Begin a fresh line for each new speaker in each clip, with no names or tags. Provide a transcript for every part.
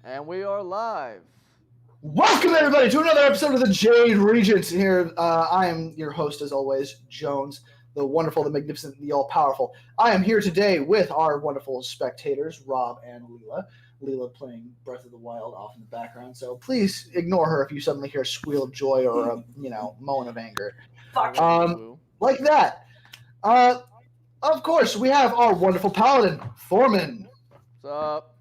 And we are live.
Welcome, everybody, to another episode of the Jade Regent. Here, I am your host, as always, Jones, the wonderful, the magnificent, the all-powerful. I am here today with our wonderful spectators, Rob and Leela. Leela playing Breath of the Wild off in the background, so please ignore her if you suddenly hear a squeal of joy or a, moan of anger. Like that. Of course, we have our wonderful paladin, Foreman.
What's up?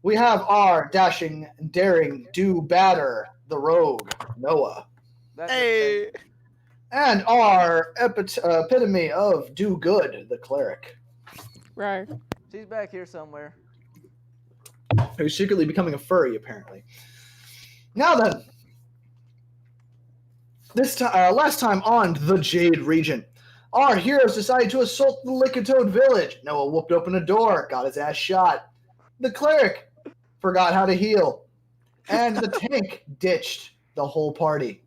We have our dashing, daring, do-batter, the rogue, Noah.
Hey!
And our epitome of do-good, the cleric.
Right.
She's back here somewhere.
Who's secretly becoming a furry, apparently. Now then, last time on the Jade Regent, our heroes decided to assault the Likatode village. Noah whooped open a door, got his ass shot. The cleric forgot how to heal. And the tank ditched the whole party.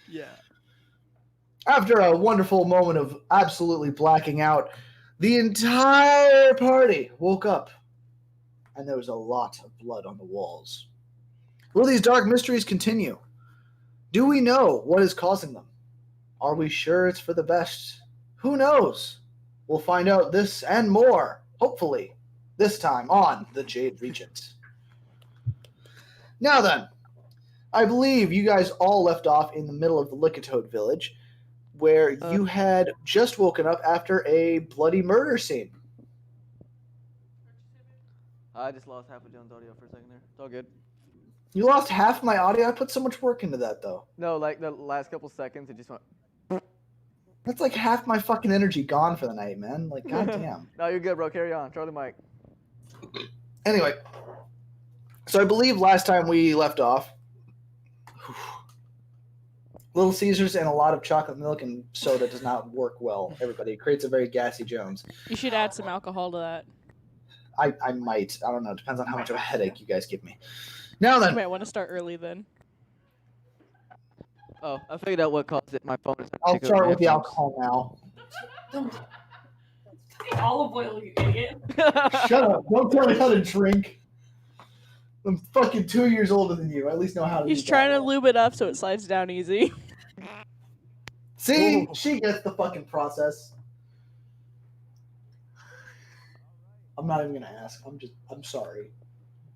Yeah.
After a wonderful moment of absolutely blacking out, the entire party woke up. And there was a lot of blood on the walls. Will these dark mysteries continue? Do we know what is causing them? Are we sure it's for the best? Who knows? We'll find out this and more, hopefully, this time on the Jade Regent. Now then, I believe you guys all left off in the middle of the Likatode village, where you had just woken up after a bloody murder scene.
I just lost half of John's audio for a second there. It's all good.
You lost half my audio? I put so much work into that, though.
No, like the last couple seconds, it just went.
That's like half my fucking energy gone for the night, man. Like, goddamn.
No, you're good, bro. Carry on. Charlie Mike.
Anyway, so I believe last time we left off, Little Caesars and a lot of chocolate milk and soda does not work well, everybody. It creates a very gassy Jones.
You should add some alcohol to that.
I might. I don't know. It depends on how much of a headache you guys give me. Now then.
You might want to start early then.
Oh, I figured out what caused it. My phone is.
I'll start with the alcohol now.
Don't. Olive oil, you idiot.
Shut up. Don't tell me how to drink. I'm fucking 2 years older than you. I at least know how to
He's trying to lube it up so it slides down easy.
See? She gets the fucking process. I'm not even going to ask. I'm sorry.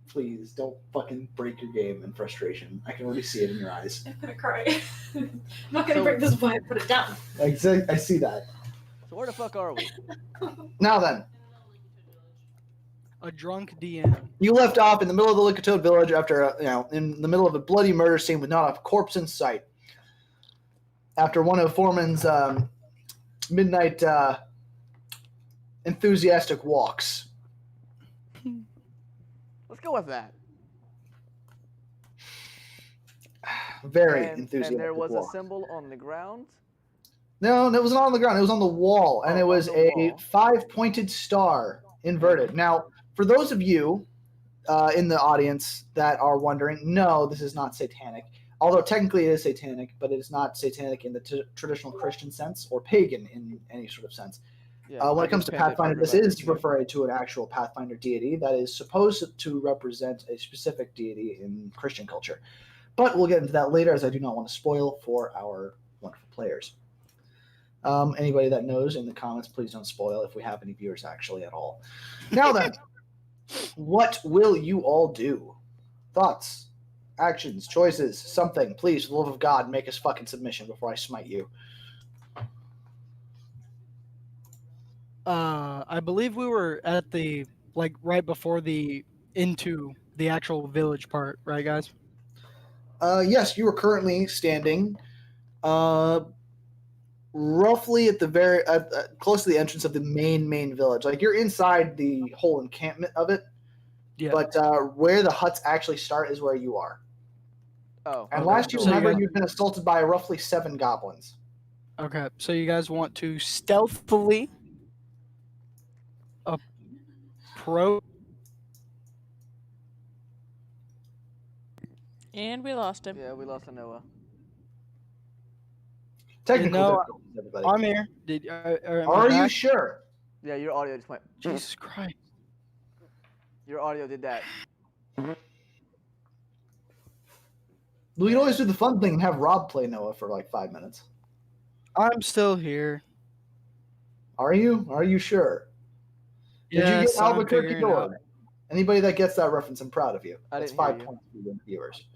Please, don't fucking break your game in frustration. I can already see it in your eyes.
I'm gonna cry. I'm not gonna break this wine. Put it down.
I see that.
So where the fuck are we?
Now then.
A drunk DM.
You left off in the middle of the Likatode village after, in the middle of a bloody murder scene with not a corpse in sight. After one of Foreman's midnight enthusiastic walks.
Let's go with that.
Very enthusiastic.
And there was
walk.
a symbol on the ground?
No, it was not on the ground. It was on the wall, and it was a 5-pointed star inverted. Now, for those of you in the audience that are wondering, no, this is not satanic. Although technically it is satanic, but it is not satanic in the traditional Christian sense or pagan in any sort of sense.
Yeah,
when it comes to Pathfinder, this is referring to an actual Pathfinder deity that is supposed to represent a specific deity in Christian culture. But we'll get into that later, as I do not want to spoil for our wonderful players. Anybody that knows in the comments, please don't spoil if we have any viewers actually at all. Now then, what will you all do? Thoughts, actions, choices, something. Please, for the love of God, make us fucking submission before I smite you.
I believe we were at the, right before into the actual village part, right, guys?
Yes, you are currently standing roughly at the close to the entrance of the main village. Like, you're inside the whole encampment of it,
Yeah.
but where the huts actually start is where you are.
Oh.
And last you remember, you've been assaulted by roughly 7 goblins.
Okay, so you guys want to stealthily approach.
And we lost him.
Yeah, we lost a Noah.
Technically, everybody.
I'm here.
Are you sure?
Yeah, your audio just went.
Jesus Christ.
Your audio did that.
We can always do the fun thing and have Rob play Noah for like 5 minutes.
I'm still here.
Are you? Are you sure? Did you
Yes,
get
I'm
Albuquerque
figuring out.
Door? Anybody that gets that reference, I'm proud of you.
I
That's
didn't hear
5
you.
points for the viewers.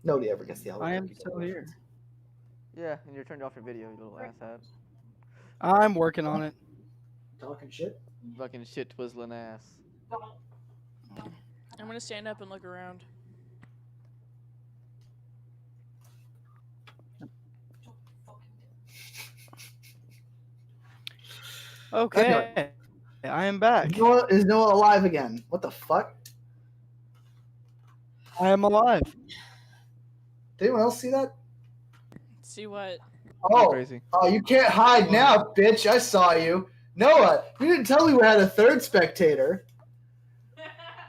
Nobody ever gets the Albuquerque
I am
Door
still here.
reference.
Yeah, and you're turned off your video, you little asshat.
I'm working on it.
Talking shit.
Fucking shit twizzling ass.
I'm gonna stand up and look around.
Okay. I am back.
Is Noah alive again? What the fuck?
I am alive.
Did anyone else see that?
See what?
Oh,
Crazy.
you can't hide
What?
now, bitch. I saw you. Noah, you didn't tell me we had a third spectator.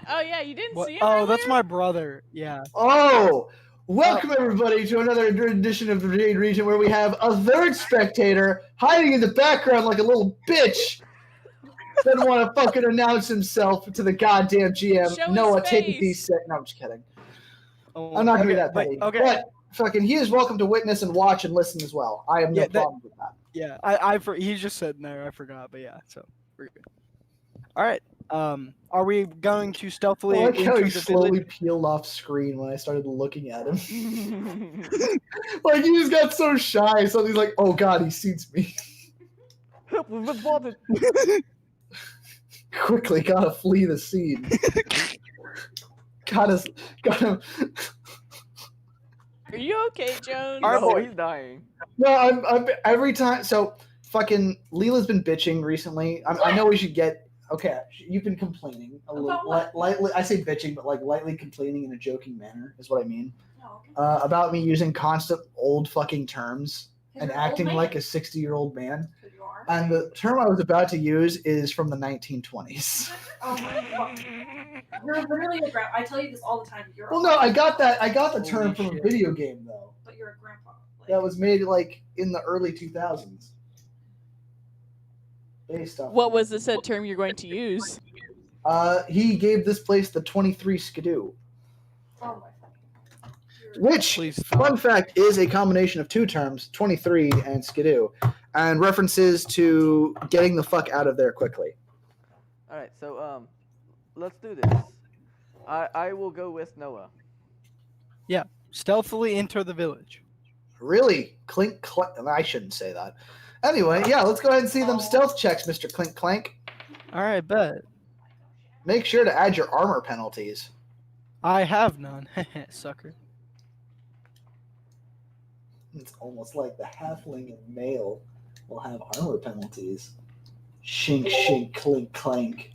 Oh yeah, you didn't
What?
see him
Oh, that's
earlier?
my brother. Yeah.
Oh, welcome everybody to another edition of the Jade Regent where we have a third spectator hiding in the background like a little bitch. Doesn't want to fucking announce himself to the goddamn GM.
Show his
Noah, take a
face.
D-set. No, I'm just kidding.
Oh,
I'm not gonna be
okay,
that petty.
Okay.
But fucking, he is welcome to witness and watch and listen as well. I have no
Yeah, that-
problem with that.
Yeah. He's just sitting there. I forgot, but yeah. So we're good. All right. Are we going to stealthily
I like how
enter
he
the
slowly
village?
peeled off screen when I started looking at him. Like, he just got so shy. So he's like, oh god, he sees me.
Help, we've been spotted.
Quickly, gotta flee the scene. Gotta.
Are you okay, Jones?
Our
No,
boy.
he's dying.
No, I'm every time. So fucking Leela's been bitching recently. I know we should get. Okay, you've been complaining a little
About what?
lightly. I say bitching, but like lightly complaining in a joking manner is what I mean.
Oh, okay.
About me using constant old fucking terms and
You're an old
acting
man.
like a 60-year-old man.
You are.
And the term I was about to use is from the 1920s.
Oh my god. You're literally a grandpa. I tell you this all the time. You're
Well, no, I got that. I got the
Holy
term from a
shit.
video game though.
But you're a grandpa. Like,
That was made like in the early 2000s. Based off.
What was the said term you're going to use?
He gave this place the 23 Skidoo,
oh my fucking.
which,
Please
fun
stop.
fact, is a combination of two terms, 23 and Skidoo, and references to getting the fuck out of there quickly.
All right, so let's do this. I will go with Noah.
Stealthily enter the village.
Really? Clink, clank. I shouldn't say that. Anyway, yeah, let's go ahead and see them stealth checks, Mr. Clink Clank.
All right, bet.
Make sure to add your armor penalties.
I have none. Sucker.
It's almost like the halfling and male will have armor penalties. Shink, shink, clink, clank.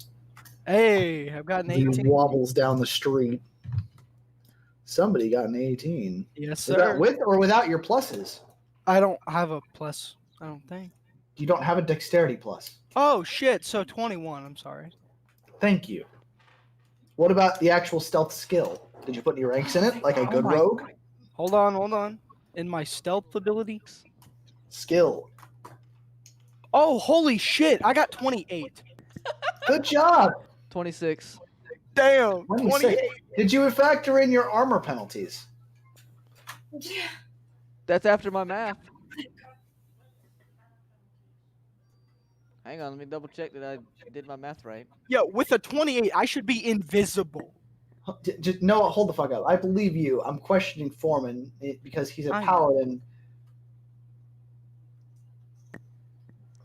Hey, I've got an
He
18.
wobbles down the street. Somebody got an 18.
Yes,
Is that
sir.
with or without your pluses?
I don't have a plus. I don't think.
You don't have a dexterity plus.
Oh shit! So 21. I'm sorry.
Thank you. What about the actual stealth skill? Did you put any ranks in it, like a good
my-
rogue?
Hold on. In my stealth abilities.
Skill.
Oh, holy shit! I got 28.
Good job.
26.
Damn.
26.
28.
Did you factor in your armor penalties?
Yeah.
That's after my math. Hang on, let me double check that I did my math right.
Yo, with a 28, I should be invisible.
No, hold the fuck up. I believe you. I'm questioning Foreman because he's a
I know.
paladin.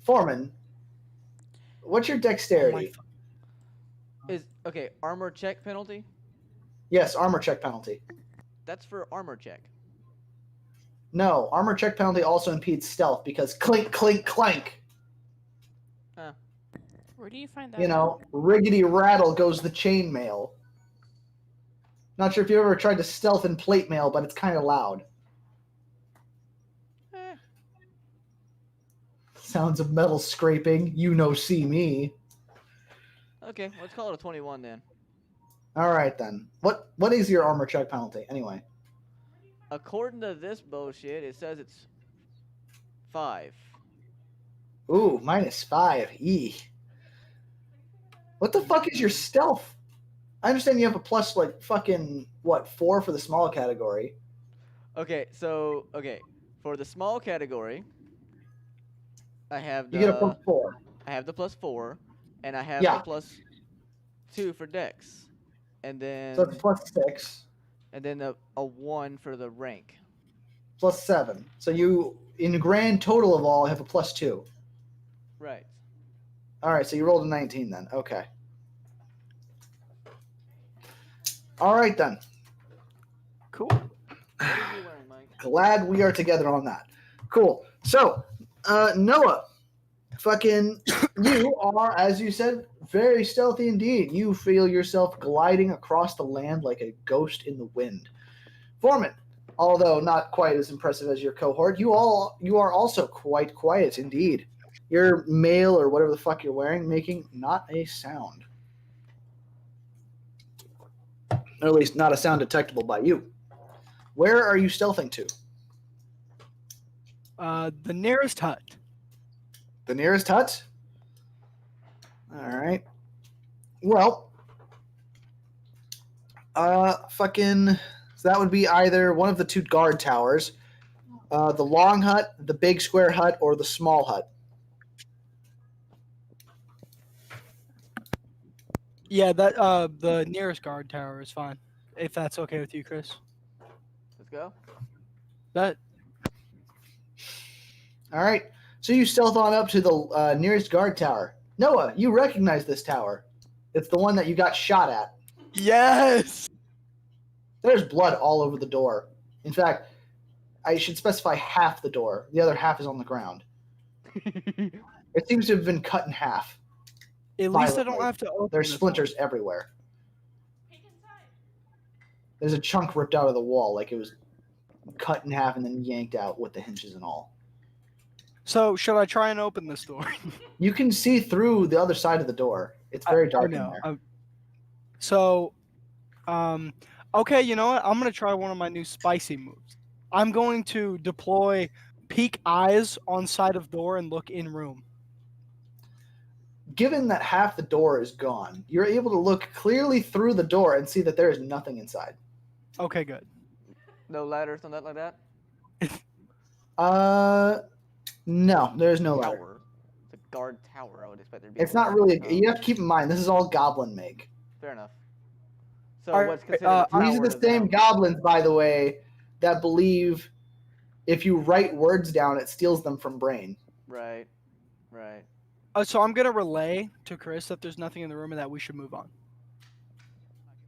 Foreman, what's your
Oh my
dexterity?
Is okay, armor check penalty?
Yes, armor check penalty.
That's for armor check.
No, armor check penalty also impedes stealth because clink, clink, clank.
Where do you find that?
You know, riggedy rattle goes the chainmail. Not sure if you ever tried to stealth in plate mail, but it's kind of loud.
Eh.
Sounds of metal scraping. You know, see me.
Okay, let's call it a 21 then.
All right then. What is your armor check penalty anyway?
According to this bullshit, it says it's 5.
Ooh, -5. E. What the fuck is your stealth? I understand you have a plus like fucking what 4 for the small category.
Okay, so for the small category, I have
You get a plus
the
4.
+4, and I have the
Yeah,
+2 for Dex, and
so it's
then
plus 6,
a 1 for the rank.
plus 7. So you, in grand total of all, have a plus 2.
Right.
All right, so you rolled a 19 then. Okay. All right then.
Cool.
What are you wearing, Mike?
Glad we are together on that. Cool. So, Noah, fucking, you are, as you said, very stealthy indeed. You feel yourself gliding across the land like a ghost in the wind. Foreman, although not quite as impressive as your cohort, you are also quite quiet indeed. Your mail or whatever the fuck you're wearing making not a sound. Or at least not a sound detectable by you. Where are you stealthing to?
The nearest hut.
The nearest hut? All right. Well, fucking. So that would be either one of the 2 guard towers, the long hut, the big square hut, or the small hut.
Yeah, that the nearest guard tower is fine. If that's okay with you, Chris.
Let's go.
That
All right. So you stealth on up to the nearest guard tower. Noah, you recognize this tower. It's the one that you got shot at.
yes.
There's blood all over the door. In fact, I should specify half the door. The other half is on the ground. It seems to have been cut in half.
At least I don't
Violently.
have to open.
There's
this
splinters everywhere. There's a chunk ripped out of the wall, like it was cut in half and then yanked out with the hinges and all.
So should I try and open this door?
You can see through the other side of the door. It's very dark in there.
So, okay, you know what? I'm gonna try one of my new spicy moves. I'm going to deploy peek eyes on side of door and look in room.
Given that half the door is gone, you're able to look clearly through the door and see that there is nothing inside.
Okay, good.
No ladder, something like that.
No, there's no ladder.
Tower. It's a guard tower. I would expect there to be.
It's
a
not
ladder.
really. You have to keep in mind this is all goblin make.
Fair enough. So
Alright,
what's considered a
These
tower
are the
to
same
them?
goblins, by the way, that believe if you write words down, it steals them from brain.
Right. Right.
So I'm gonna relay to Chris that there's nothing in the room and that we should move on.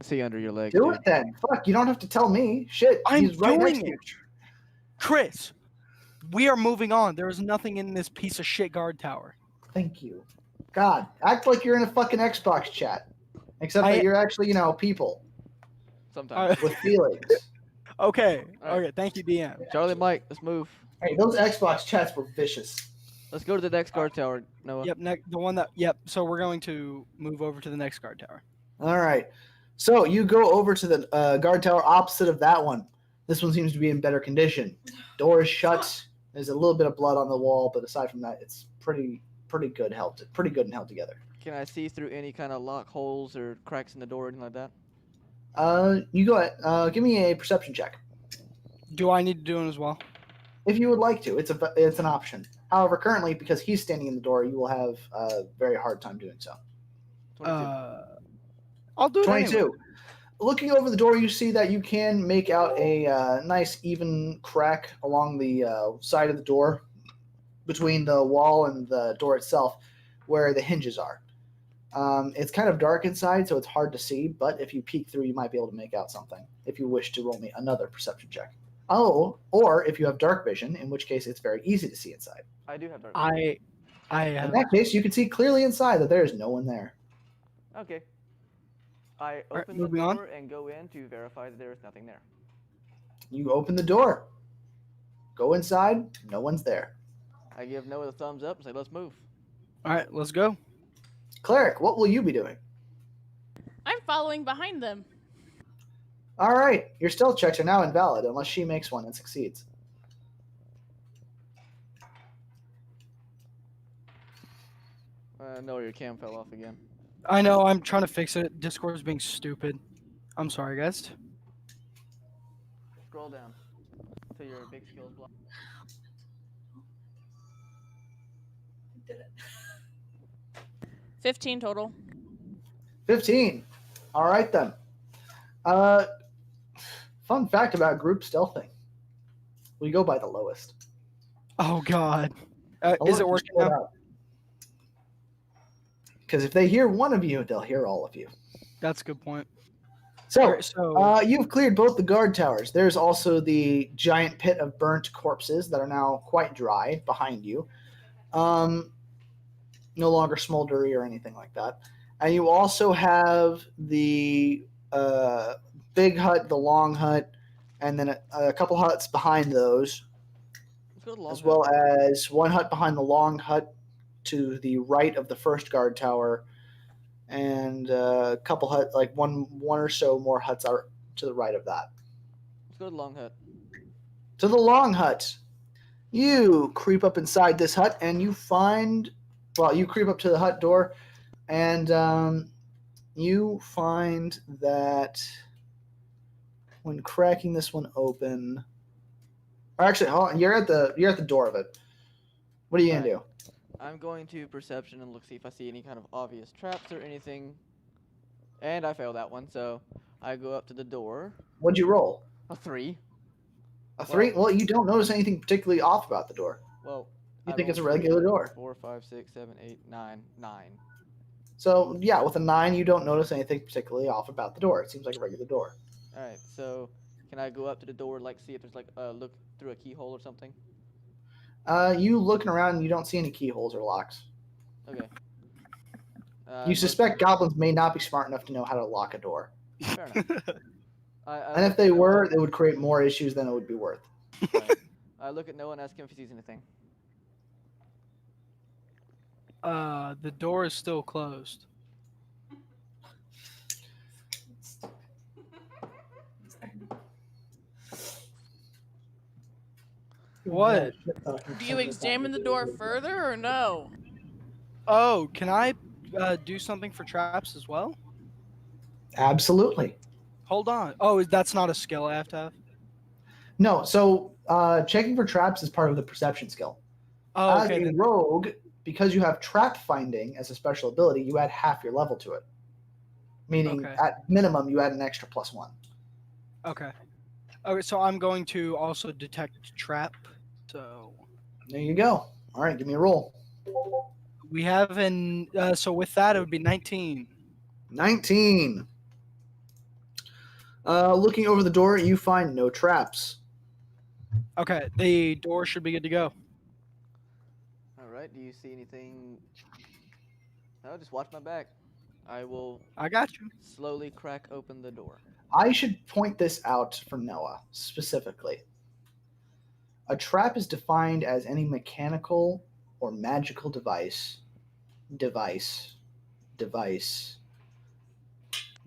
See under your leg.
Do
dude.
it then. Fuck, you don't have to tell me. Shit,
I'm
he's right next
doing
to
it.
you.
Chris, we are moving on. There is nothing in this piece of shit guard tower.
Thank you. God, act like you're in a fucking Xbox chat. Except that you're actually, people
Sometimes.
with feelings.
Okay.
Alright.
Okay. Thank you, DM.
Charlie, Mike, let's move.
Hey, those Xbox chats were vicious.
Let's go to the next guard tower, Noah.
Yep. The one that. Yep. So we're going to move over to the next guard tower.
All right. So you go over to the guard tower opposite of that one. This one seems to be in better condition. Door is shut. There's a little bit of blood on the wall, but aside from that, it's pretty good held. Pretty good and held together.
Can I see through any kind of lock holes or cracks in the door or anything like that?
You go ahead. Give me a perception check
Do I need to do it as well?
if you would like to. It's an option. However, currently, because he's standing in the door, you will have a very hard time doing so.
22.
I'll do it.
22.
Anyway.
Looking over the door, you see that you can make out a nice even crack along the side of the door between the wall and the door itself where the hinges are. It's kind of dark inside, so it's hard to see, but if you peek through, you might be able to make out something if you wish to roll me another perception check. Oh, or if you have dark vision, in which case it's very easy to see inside.
I do have dark.
I
In
have.
that case, you can see clearly inside that there is no one there.
Okay. I
Alright,
open the
moving on.
door and go in to verify that there is nothing there.
You open the door, go inside, no one's there.
I give Noah the thumbs up and say, let's move.
All right. Let's go.
Cleric, what will you be doing?
I'm following behind them.
All right, your stealth checks are now invalid unless she makes one and succeeds.
No, your cam fell off again.
I know. I'm trying to fix it. Discord's being stupid. I'm sorry, guys.
Scroll down to your big skills block.
Did it.
15 total.
15. All right then. Fun fact about group stealthing. We go by the lowest.
Oh God. Is it working now?
Because if they hear one of you, they'll hear all of you.
That's a good point.
So,
Alright, so
you've cleared both the guard towers. There's also the giant pit of burnt corpses that are now quite dry behind you. No longer smoldery or anything like that. And you also have the big hut, the long hut, and then a couple huts behind those,
Let's go to the long
as
hut.
well as one hut behind the long hut to the right of the first guard tower, and a couple huts, like one or so more huts are to the right of that.
Let's go to the long hut.
To the long hut. You creep up inside this hut, and you find, well, you creep up to the hut door, and you find that when cracking this one open, or actually, hold on, you're at the door of it. What are you gonna do?
I'm going to perception and see if I see any kind of obvious traps or anything. And I failed that one, so I go up to the door.
What'd you roll?
A 3.
A 3? Well, you don't notice anything particularly off about the door.
Well,
You
I
think it's a
rolled
regular door.
4, 5, 6, 7, 8, 9. 9.
So yeah, with a 9, you don't notice anything particularly off about the door. It seems like a regular door.
All right, so can I go up to the door, like see if there's like look through a keyhole or something?
You looking around, and you don't see any keyholes or locks.
Okay.
You suspect goblins may not be smart enough to know how to lock a door.
Fair enough.
And if they were, they would create more issues than it would be worth.
Right. I look at Noah and ask him if he sees anything.
the door is still closed. What?
Do you examine the door further or no?
Oh, can I do something for traps as well?
Absolutely.
Hold on. Oh, that's not a skill I have to have?
No, so checking for traps is part of the perception skill.
Oh,
As
okay.
a rogue, because you have trap finding as a special ability, you add half your level to it. Meaning,
Okay.
at minimum, you add an extra +1.
Okay. Okay, so I'm going to also detect trap. So
There you go. All right, give me a roll.
we have so with that it would be 19.
19. Looking over the door, you find no traps.
Okay, the door should be good to go.
All right. Do you see anything? No, just watch my back. I will
I got you.
slowly crack open the door.
I should point this out for Noah specifically. A trap is defined as any mechanical or magical device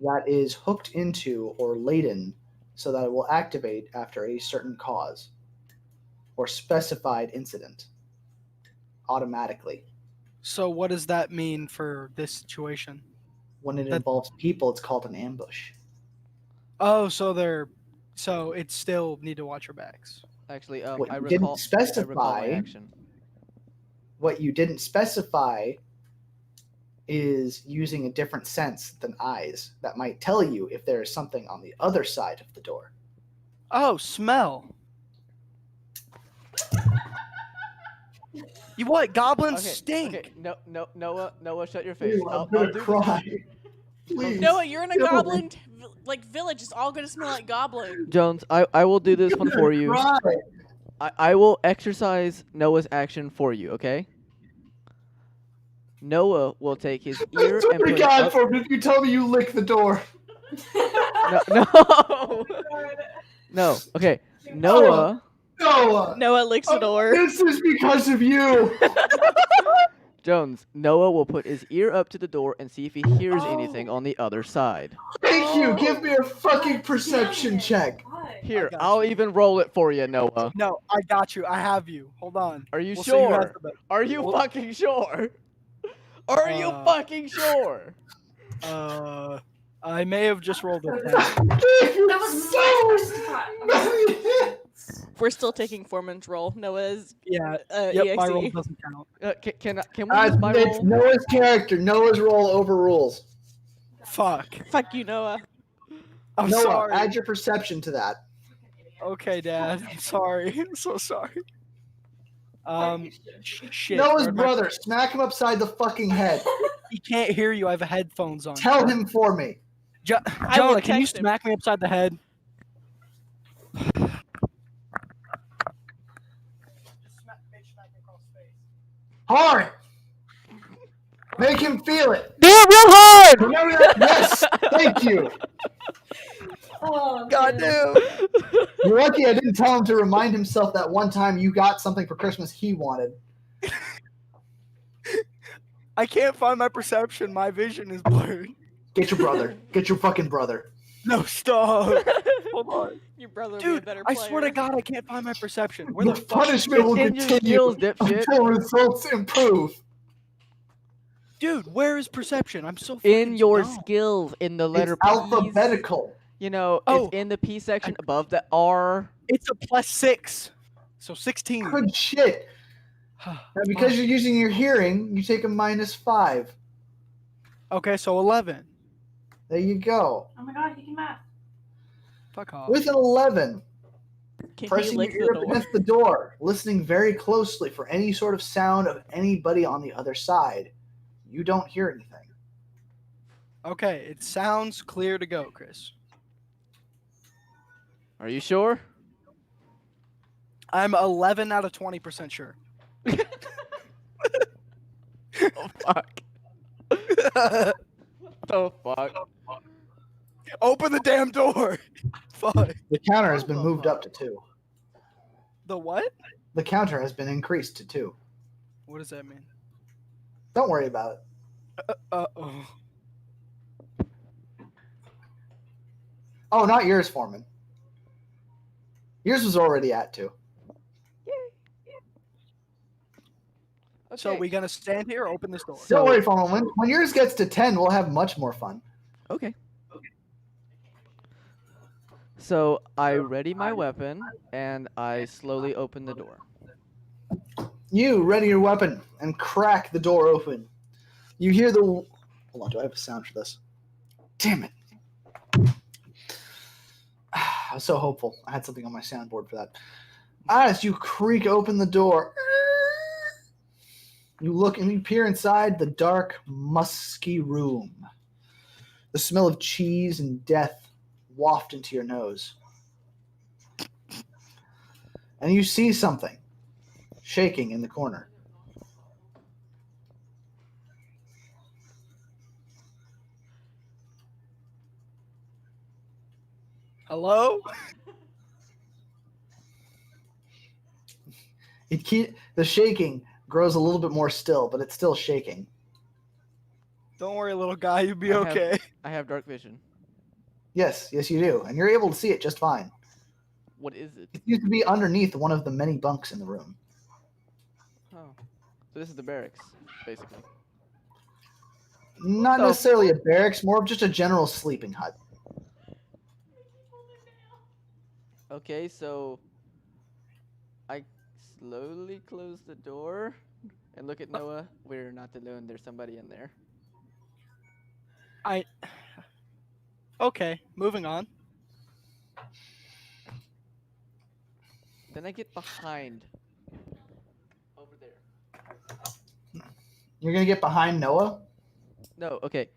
that is hooked into or laden so that it will activate after a certain cause or specified incident automatically.
So what does that mean for this situation?
When it
That-
involves people, it's called an ambush.
Oh, so it's still need to watch your backs.
Actually,
What
I
you
recall.
didn't
I recall my
specify.
action.
What you didn't specify is using a different sense than eyes that might tell you if there is something on the other side of the door.
Oh, smell. You what? Goblins
Okay,
stink.
okay. Noah, shut your face.
Ew, I'm
I'll
gonna
do this.
cry. Please.
Noah, you're in a
kill me.
goblin village. It's all gonna smell like goblin.
Jones, I will do this one for you.
Cry.
I will exercise Noah's action for you, okay? Noah will take his ear
I swear
and
to
put it
God,
up.
for if you tell me you lick the door.
No. No. Okay. Noah.
Noah.
Noah licks the door.
This is because of you.
Jones. Noah will put his ear up to the door and see if he hears anything on the other side.
Thank you. Give me a fucking perception check.
Why?
Here,
got
I'll even roll it for you, Noah.
No, I got you. I have you. Hold on.
Are you
We'll see who has
sure?
the best.
Are you
Well-
fucking sure? Are you fucking sure?
I may have just rolled a 10.
That was my first time.
We're still taking Foreman's roll. Noah's
Yeah.
EXE.
Yep, my roll doesn't count.
Can we use my
It's
roll?
Noah's character. Noah's roll overrules.
Fuck.
Fuck you, Noah.
I'm
Noah,
sorry.
add your perception to that.
Okay, Dad. I'm sorry. I'm so sorry. Shit.
Noah's
where'd my-
brother, smack him upside the fucking head.
He can't hear you. I have headphones on.
Tell him for me.
I will
Jonah, can you
text him.
smack me upside the head?
Hard. Make him feel it.
Do it real hard!
Remember that? Yes. Thank you.
Oh,
Goddamn!
You're lucky I didn't tell him to remind himself that one time you got something for Christmas he wanted.
I can't find my perception. My vision is blurred.
Get your brother. Get your fucking brother.
No, stop. Hold on.
Your brother will be a
Dude,
better
I
player.
swear to God, I can't find my perception. Where
The
the fuck?
punishment will
It's in your
continue
skills, dipshit.
until results improve.
Dude, where is perception? I'm so fucking
In your
dumb.
skills, in the letter
It's
P.
alphabetical.
You know,
Oh.
it's in the P section above the R.
It's a +6. So 16.
Good shit. Now, because you're using your hearing, you take a -5.
Okay, so 11.
There you go.
Oh my god, he can math.
Fuck off.
With an 11,
Can he
pressing
lick
your ear
the
up
door?
against the door, listening very closely for any sort of sound of anybody on the other side, you don't hear anything.
Okay, it sounds clear to go, Chris.
Are you sure?
I'm 11 out of 20% sure.
Oh, fuck. The fuck?
Open the damn door. Fuck.
The counter has been moved up to 2.
The what?
The counter has been increased to 2.
What does that mean?
Don't worry about it.
Uh-oh.
Oh, not yours, Foreman. Yours was already at 2.
So we gonna stand here or open this door?
Don't worry, Foreman. When yours gets to 10, we'll have much more fun.
Okay. So I ready my weapon and I slowly open the door.
You ready your weapon and crack the door open. You hear the... Hold on, do I have a sound for this? Damn it. I was so hopeful. I had something on my soundboard for that. As you creak open the door, you look and you peer inside the dark, musky room. The smell of cheese and death waft into your nose. And you see something shaking in the corner.
Hello?
The shaking grows a little bit more still, but it's still shaking.
Don't worry, little guy. You'll be
I have-
okay.
I have dark vision.
Yes, you do. And you're able to see it just fine.
What is it?
It used to be underneath one of the many bunks in the room.
Oh. So this is the barracks, basically.
Not
So-
necessarily a barracks, more of just a general sleeping hut.
Okay, so I slowly close the door and look at Noah. We're not alone. There's somebody in there.
Okay, moving on.
Then I get behind. Over there.
You're going to get behind Noah?
No, okay.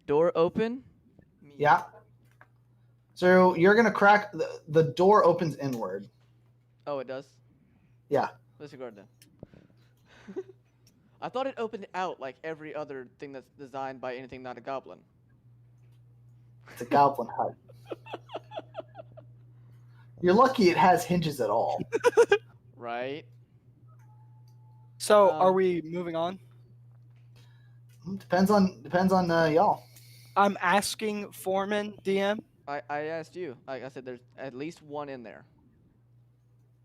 Door open. Me.
Yeah. So you're going to crack... The door opens inward.
Oh, it does?
Yeah.
Disregard that. I thought it opened out like every other thing that's designed by anything not a goblin.
It's a goblin hut. You're lucky it has hinges at all.
Right?
So, are
Um,
we moving on?
Depends on y'all.
I'm asking Foreman, DM.
I asked you. Like I said, there's at least one in there.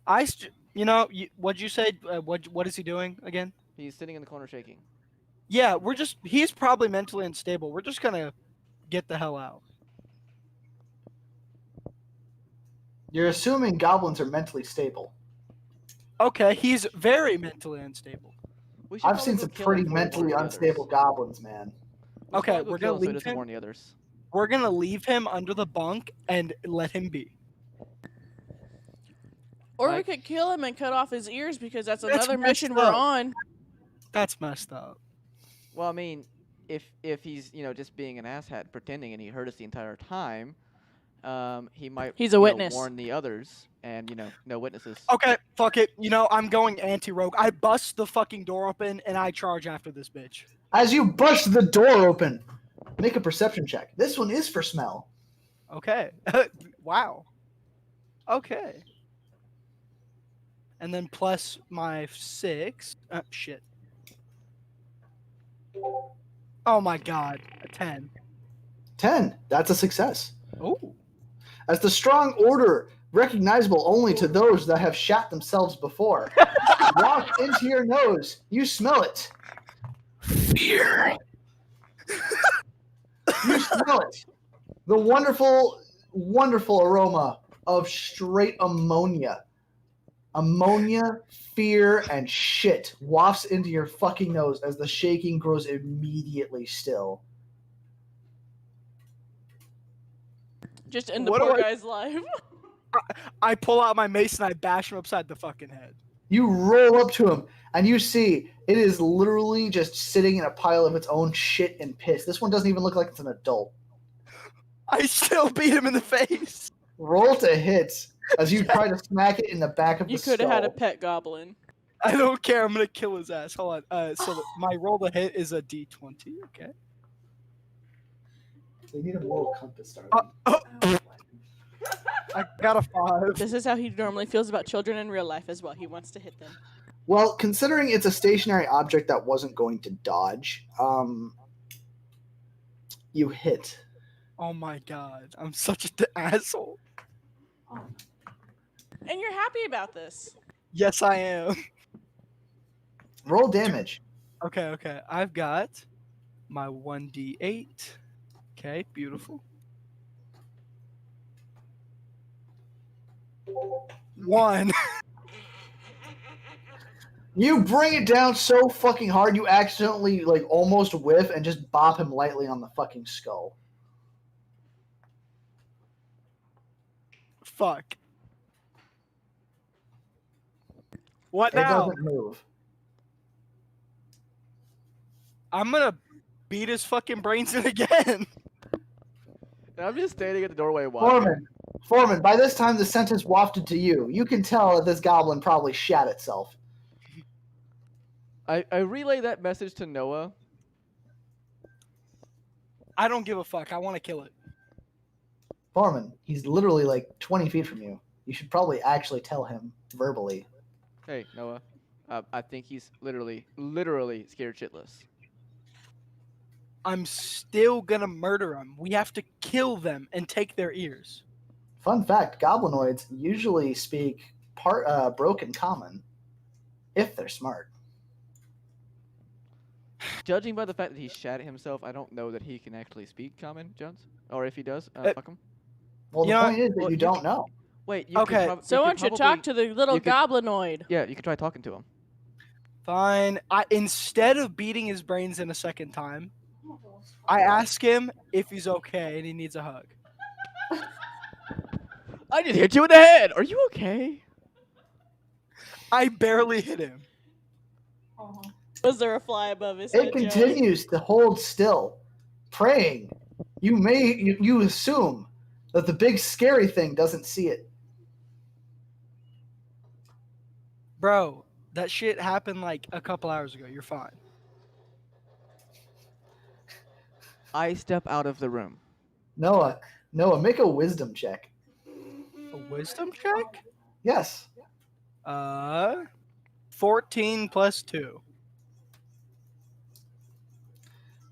What'd you say? What is he doing again?
He's sitting in the corner shaking.
Yeah, he's probably mentally unstable. We're just gonna get the hell out.
You're assuming goblins are mentally stable.
Okay, he's very mentally unstable.
We should
I've
probably
seen
go
some
kill
pretty
him before he
mentally
warns the
unstable
others.
goblins, man.
We should
Okay,
probably go
we're
kill
gonna
him so he
leave
doesn't
him.
warn the others.
We're gonna leave him under the bunk and let him be.
Or
Mike?
we could kill him and cut off his ears because that's
That's
another mission
messed
we're
up.
on.
That's messed up.
Well, I mean, if he's just being an asshat pretending and he heard us the entire time, he might
He's a witness.
warn the others and no witnesses.
Okay, fuck it. I'm going anti-rogue. I bust the fucking door open and I charge after this bitch.
As you bust the door open, make a perception check. This one is for smell.
Okay. Wow. Okay. And then plus my 6. Shit. Oh my god. A 10.
10. That's a success.
Oh.
As the strong odor, recognizable only to those that have shat themselves before, walks into your nose, you smell it.
Fear.
You smell it. The wonderful, wonderful aroma of straight ammonia. Ammonia, fear, and shit wafts into your fucking nose as the shaking grows immediately still.
Just end the
What
poor
do I-
guy's life.
I pull out my mace and I bash him upside the fucking head.
You roll up to him, and you see it is literally just sitting in a pile of its own shit and piss. This one doesn't even look like it's an adult.
I still beat him in the face.
Roll to hit as you try to smack it in the back of the
You
skull.
could have had a pet goblin.
I don't care. I'm gonna kill his ass. Hold on. My roll to hit is a D20. Okay.
They need a moral compass starting.
I got a 5.
This is how he normally feels about children in real life as well. He wants to hit them.
Well, considering it's a stationary object that wasn't going to dodge, you hit.
Oh my god. I'm such an asshole.
And you're happy about this.
Yes, I am.
Roll damage.
Okay. I've got my 1d8. Okay, beautiful. 1.
You bring it down so fucking hard you accidentally almost whiff and just bop him lightly on the fucking skull.
Fuck. What
It
now?
doesn't move.
I'm gonna beat his fucking brains in again.
And I'm just standing at the doorway watching.
Foreman, by this time the scent has wafted to you. You can tell that this goblin probably shat itself.
I relay that message to Noah.
I don't give a fuck. I want to kill it.
Foreman, he's literally 20 feet from you. You should probably actually tell him verbally.
Hey, Noah. I think he's literally scared shitless.
I'm still gonna murder them. We have to kill them and take their ears.
Fun fact, goblinoids usually speak broken common, if they're smart.
Judging by the fact that he shat at himself, I don't know that he can actually speak common, Jones. Or if he does, fuck him.
Well, the
You know,
point is that
well,
you don't know.
Wait, you
Okay.
Someone should talk to the little
you could-
goblinoid.
Yeah, you could try talking to him.
Fine. Instead of beating his brains in a second time, I ask him if he's okay and he needs a hug.
I just hit you in the head. Are you okay?
I barely hit him.
Was there a fly above his
It
head? Joe?
continues to hold still, praying. You assume that the big scary thing doesn't see it.
Bro, that shit happened a couple hours ago. You're fine.
I step out of the room.
Noah, make a wisdom check.
A wisdom check?
Yes.
14 plus 2.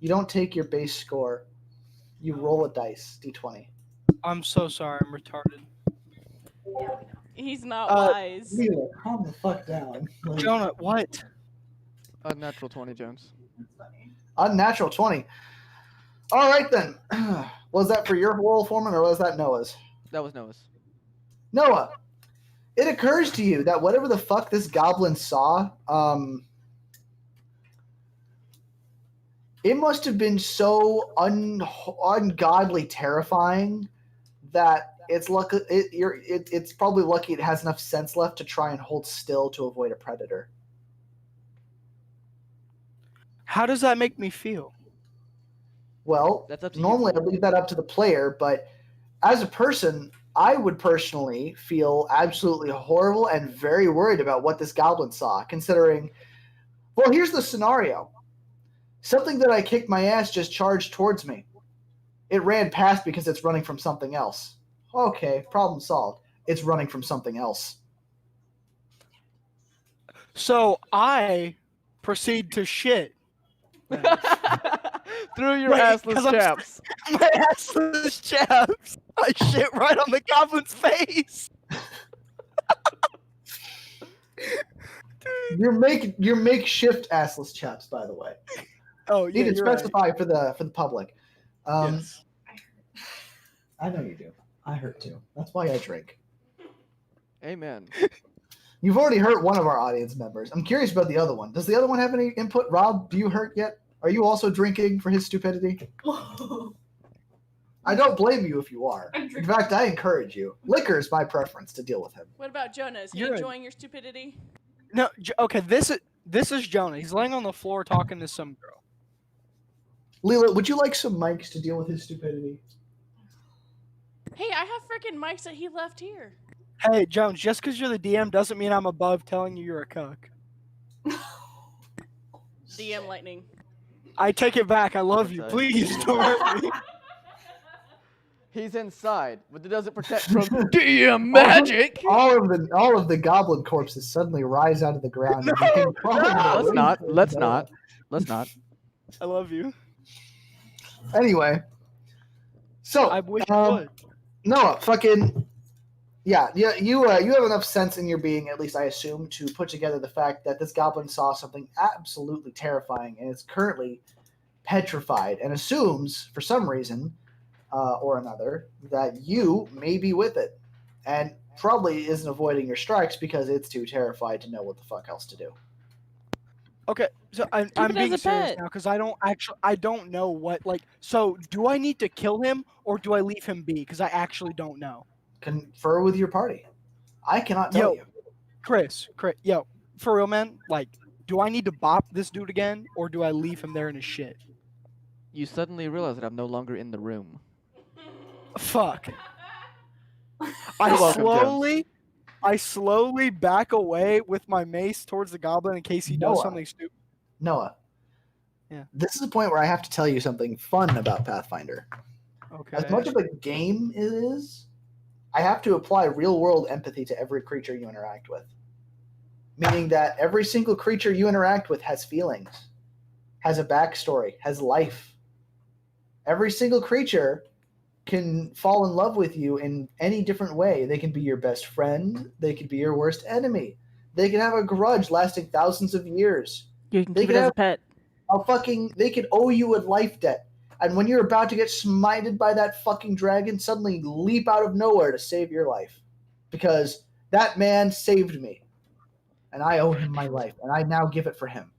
You don't take your base score. You roll a dice, d20.
I'm so sorry. I'm retarded.
He's not wise.
Leela, calm the fuck down.
Jonah, what?
Unnatural 20, Jones.
Unnatural 20. All right then. Was that for your role, Foreman, or was that Noah's?
That was Noah's.
Noah, it occurs to you that whatever the fuck this goblin saw, it must have been so ungodly terrifying that it's lucky. It's probably lucky it has enough sense left to try and hold still to avoid a predator.
How does that make me feel?
Well,
That's up to you,
normally I
Foreman.
leave that up to the player, but as a person, I would personally feel absolutely horrible and very worried about what this goblin saw, considering, well, here's the scenario. Something that I kicked my ass just charged towards me. It ran past because it's running from something else. Okay, problem solved. It's running from something else.
So I proceed to shit.
Through your
Wait,
assless
'cause I'm
chaps.
My assless chaps. I shit right on the goblin's face.
Your makeshift assless chaps, by the way.
Oh,
You
yeah,
can
you're right.
specify for the public.
Yes.
I know you do. I hurt too. That's why I drink.
Amen.
You've already hurt one of our audience members. I'm curious about the other one. Does the other one have any input? Rob, do you hurt yet? Are you also drinking for his stupidity? I don't blame you if you are. In fact, I encourage you. Liquor is my preference to deal with him.
What about Jonah? Is he
You're-
enjoying your stupidity?
No, okay, this is Jonah. He's laying on the floor talking to some girl.
Leela, would you like some mics to deal with his stupidity?
Hey, I have freaking mics that he left here.
Hey, Jones, just because you're the DM doesn't mean I'm above telling you you're a cuck.
DM lightning.
I take it back. I love you.
Okay.
Please don't hurt me.
He's inside, but it doesn't protect from DM magic.
All of the goblin corpses suddenly rise out of the ground. and begin crawling
Let's
away
not.
towards
Let's
Noah.
not. Let's not.
I love you.
Anyway, so
I wish you would.
Noah, fucking yeah. You have enough sense in your being, at least I assume, to put together the fact that this goblin saw something absolutely terrifying and is currently petrified, and assumes for some reason or another that you may be with it, and probably isn't avoiding your strikes because it's too terrified to know what the fuck else to do.
Okay, so I'm
it as
being
a
serious
pet.
now because I don't know what, like, so do I need to kill him or do I leave him be? Because I actually don't know.
Confer with your party. I cannot tell
Yo.
you.
Chris, yo, for real, man, like, do I need to bop this dude again or do I leave him there in his shit?
You suddenly realize that I'm no longer in the room.
Fuck.
You're welcome, Jones.
I slowly back away with my mace towards the goblin in case he does
Noah.
something stupid.
Noah.
Yeah.
This is a point where I have to tell you something fun about Pathfinder.
Okay.
As much of a game it is, I have to apply real world empathy to every creature you interact with. Meaning that every single creature you interact with has feelings, has a backstory, has life. Every single creature can fall in love with you in any different way. They can be your best friend. They can be your worst enemy. They can have a grudge lasting thousands of years.
You can
They
keep it
could
as
have-
a pet.
They could owe you a life debt. And when you're about to get smited by that fucking dragon, suddenly leap out of nowhere to save your life. Because that man saved me. And I owe him my life. And I now give it for him.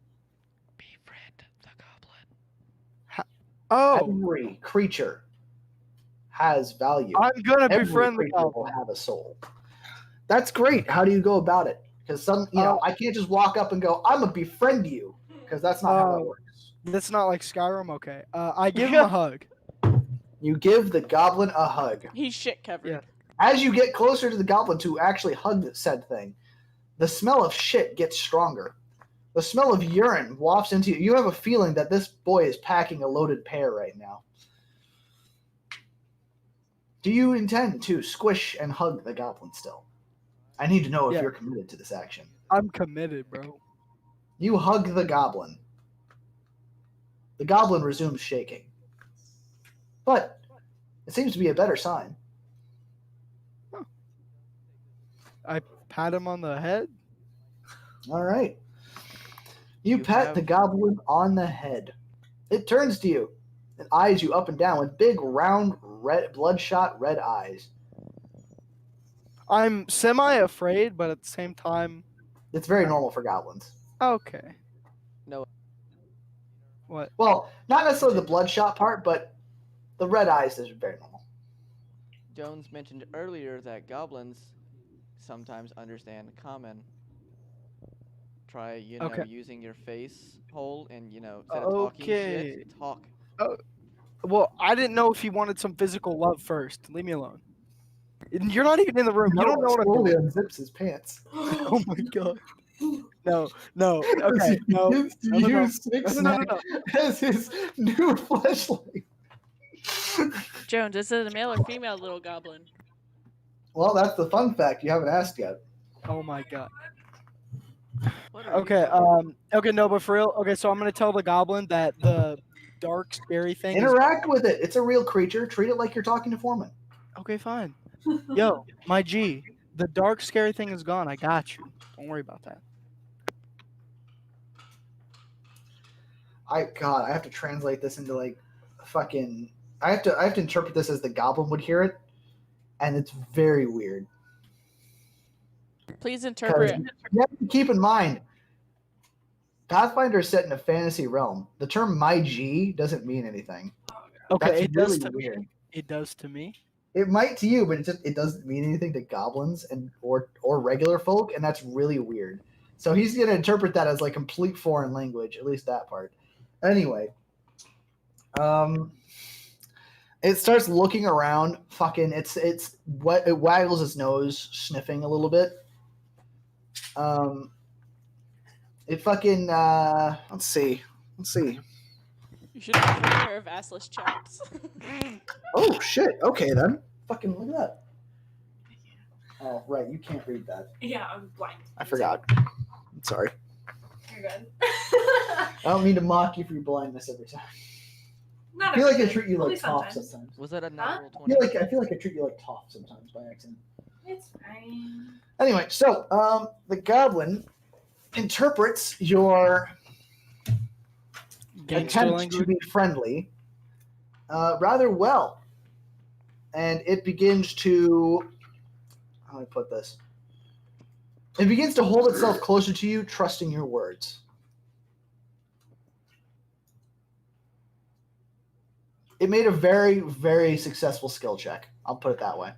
Befriend the goblin.
Oh,
Every creature has value.
I'm gonna
Every
befriend the
creature will
goblin.
have a soul. That's great. How do you go about it? Because I can't just walk up and go, I'm gonna befriend you. Because that's not how that
Oh.
works.
That's not like Skyrim. Okay. I give him a hug.
You give the goblin a hug.
He's shit covered.
Yeah.
As you get closer to the goblin to actually hug said thing, the smell of shit gets stronger. The smell of urine wafts into you. You have a feeling that this boy is packing a loaded pear right now. Do you intend to squish and hug the goblin still? I need to know if
Yeah.
you're committed to this action.
I'm committed, bro.
You hug the goblin. The goblin resumes shaking. But it seems to be a better sign.
I pat him on the head.
All right. You
You
pat
have-
the goblin on the head. It turns to you. and eyes you up and down with big, round, red, bloodshot red eyes.
I'm semi-afraid, but at the same time,
It's very normal for goblins.
okay.
No.
What?
Well, not necessarily the bloodshot part, but the red eyes is very normal.
Jones mentioned earlier that goblins sometimes understand common. Try,
Okay.
using your face hole and, instead of talking shit, talk.
Well, I didn't know if he wanted some physical love first. Leave me alone. You're not even in the room. You don't know what I'm
slowly
doing.
unzips his pants.
Oh my god. No. Okay, no.
He begins to use Six
No.
as his new fleshlight.
Jones, is it a male or female little goblin?
Well, that's the fun fact you haven't asked yet.
Oh my god.
What are you
Okay,
doing?
okay, no, but for real. Okay, so I'm gonna tell the goblin that the dark, scary thing is.
Interact with it. It's a real creature. Treat it like you're talking to Foreman.
Okay, fine. Yo, my G, the dark, scary thing is gone. I got you. Don't worry about that.
I have to translate this into like fucking. I have to interpret this as the goblin would hear it, and it's very weird.
Please interpret.
You have to keep in mind, Pathfinder is set in a fantasy realm. The term "my G" doesn't mean anything.
Okay,
That's
it does
really
to
weird.
me. It does to me.
It might to you, but it doesn't mean anything to goblins or regular folk, and that's really weird. So he's gonna interpret that as like complete foreign language, at least that part. Anyway, it starts looking around. Fucking, it waggles its nose, sniffing a little bit. It fucking let's see.
You should have a pair of assless chaps.
Oh shit. Okay then. Fucking look at that. Oh right, you can't read that.
Yeah, I'm blind.
I forgot. I'm sorry.
You're good.
I don't mean to mock you for your blindness every time.
Not
I feel like I
everything.
treat you
Only
like Toph
sometimes.
sometimes.
Was that a natural
I
20?
feel like I treat you like Toph sometimes by accident.
It's fine.
Anyway, so the goblin interprets your
Gangster
attempt
language.
to be friendly rather well, and it begins to. How do I put this? It begins to hold itself closer to you, trusting your words. It made a very, very successful skill check. I'll put it that way.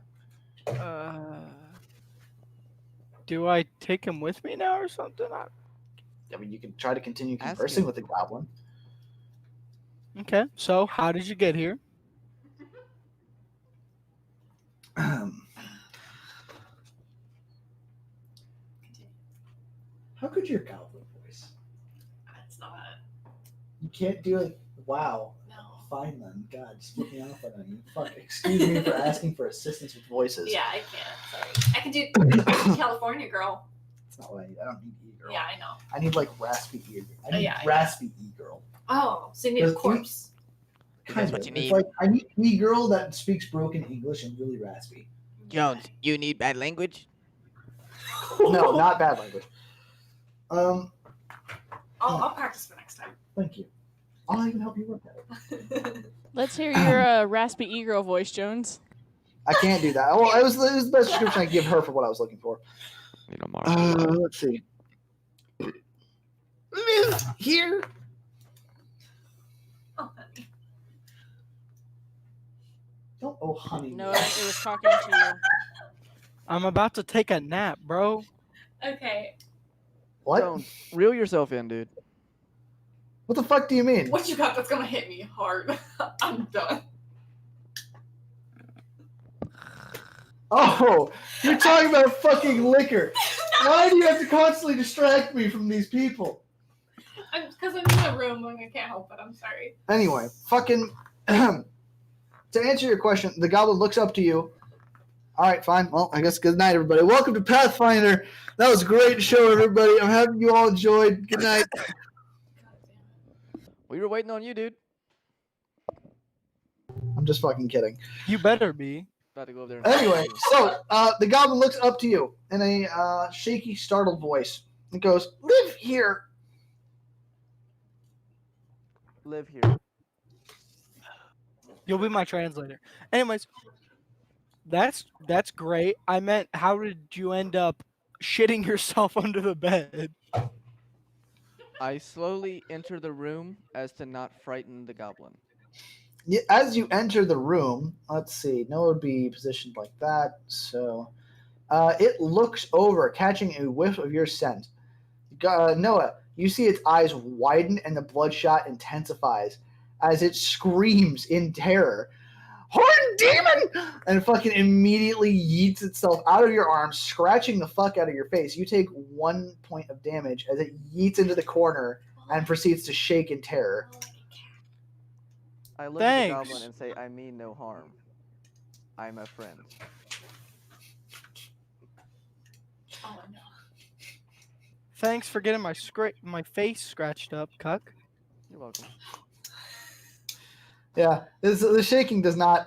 Do I take him with me now or something?
I mean, you can try to continue
Ask
conversing
him.
with the goblin.
Okay, so how did you get here?
How could your goblin voice?
It's not.
You can't do it. Wow.
No.
Fine then. God, just put me off on you. Fuck. Excuse me for asking for assistance with voices.
Yeah, I can't. Sorry. I can do California girl.
That's not what I need. I don't need e-girl.
Yeah, I know.
I need like raspy e. I need
Yeah,
raspy e-girl.
Oh, so you need a
Does
corpse.
That's what you
It's
need.
like I need e-girl that speaks broken English and really raspy.
Jones, you need bad language?
No, not bad language.
I'll practice for next time.
Thank you. I'll even help you work at it.
Let's hear your raspy e-girl voice, Jones.
I can't do that. Well, it was the best description I could give her for what I was looking for. Let's see. Live here.
Oh, honey.
Don't honey.
No,
me.
it was talking to you.
I'm about to take a nap, bro.
Okay.
What?
Jones, reel yourself in, dude.
What the fuck do you mean?
What you got that's gonna hit me hard? I'm done.
Oh, you're talking about fucking liquor. Why do you have to constantly distract me from these people?
Because I'm in the room and I can't help it. I'm sorry.
Anyway, fucking. To answer your question, the goblin looks up to you. All right, fine. Well, I guess good night, everybody. Welcome to Pathfinder. That was a great show, everybody. I'm happy you all enjoyed. Good night.
God damn it.
We were waiting on you, dude.
I'm just fucking kidding.
You better be.
About to go over there. And
Anyway, so the goblin looks up to you in a shaky, startled voice. It goes, "Live here."
live here.
You'll be my translator. Anyways, that's great. I meant, how did you end up shitting yourself under the bed?
I slowly enter the room as to not frighten the goblin.
As you enter the room, let's see, Noah would be positioned like that. So it looks over, catching a whiff of your scent. Noah, you see its eyes widen and the bloodshot intensifies as it screams in terror, "Horned demon!" and fucking immediately yeets itself out of your arms, scratching the fuck out of your face. You take 1 point of damage as it yeets into the corner and proceeds to shake in terror.
I look at the
Thanks.
goblin and say, I mean no harm. I'm a friend.
Oh no.
Thanks for getting my face scratched up, cuck.
You're welcome.
Yeah, the shaking does not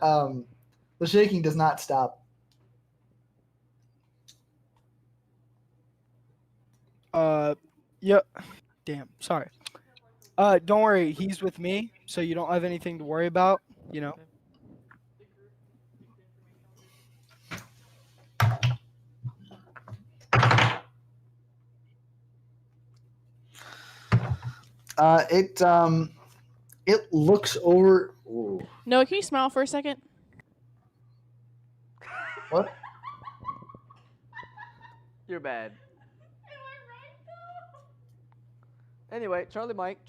stop.
Yep. Damn, sorry. Don't worry, he's with me, so you don't have anything to worry about, you know.
It looks over. Ooh.
No, can you smile for a second?
What?
You're bad. Anyway, Charlie Mike.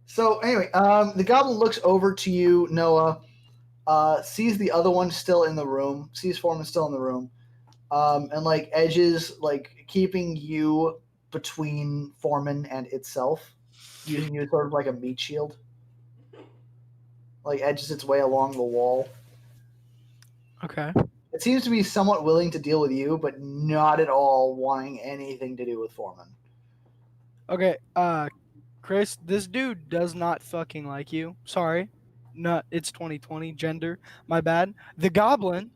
So anyway, the goblin looks over to you, Noah. Sees the other one still in the room. Sees Foreman still in the room, and like edges, like keeping you between Foreman and itself, using you sort of like a meat shield. Like edges its way along the wall.
Okay.
It seems to be somewhat willing to deal with you, but not at all wanting anything to do with Foreman.
Okay, Chris, this dude does not fucking like you. Sorry. It's 2020, gender. My bad. The goblin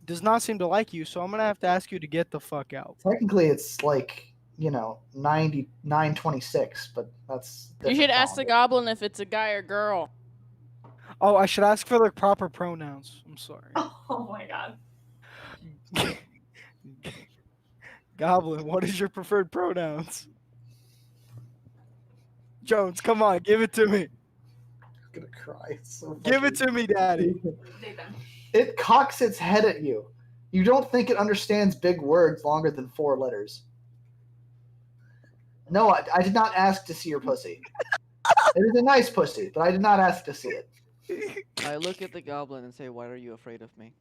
does not seem to like you, so I'm gonna have to ask you to get the fuck out.
Technically, it's like 99:26, but that's.
You should ask the
calendar.
goblin if it's a guy or girl.
Oh, I should ask for the proper pronouns. I'm sorry.
Oh my god.
Goblin, what is your preferred pronouns? Jones, come on, give it to me.
I'm gonna cry. It's so
Give it to me, Daddy.
Nathan.
It cocks its head at you. You don't think it understands big words longer than 4 letters. No, I did not ask to see your pussy. It is a nice pussy, but I did not ask to see it.
I look at the goblin and say, why are you afraid of me?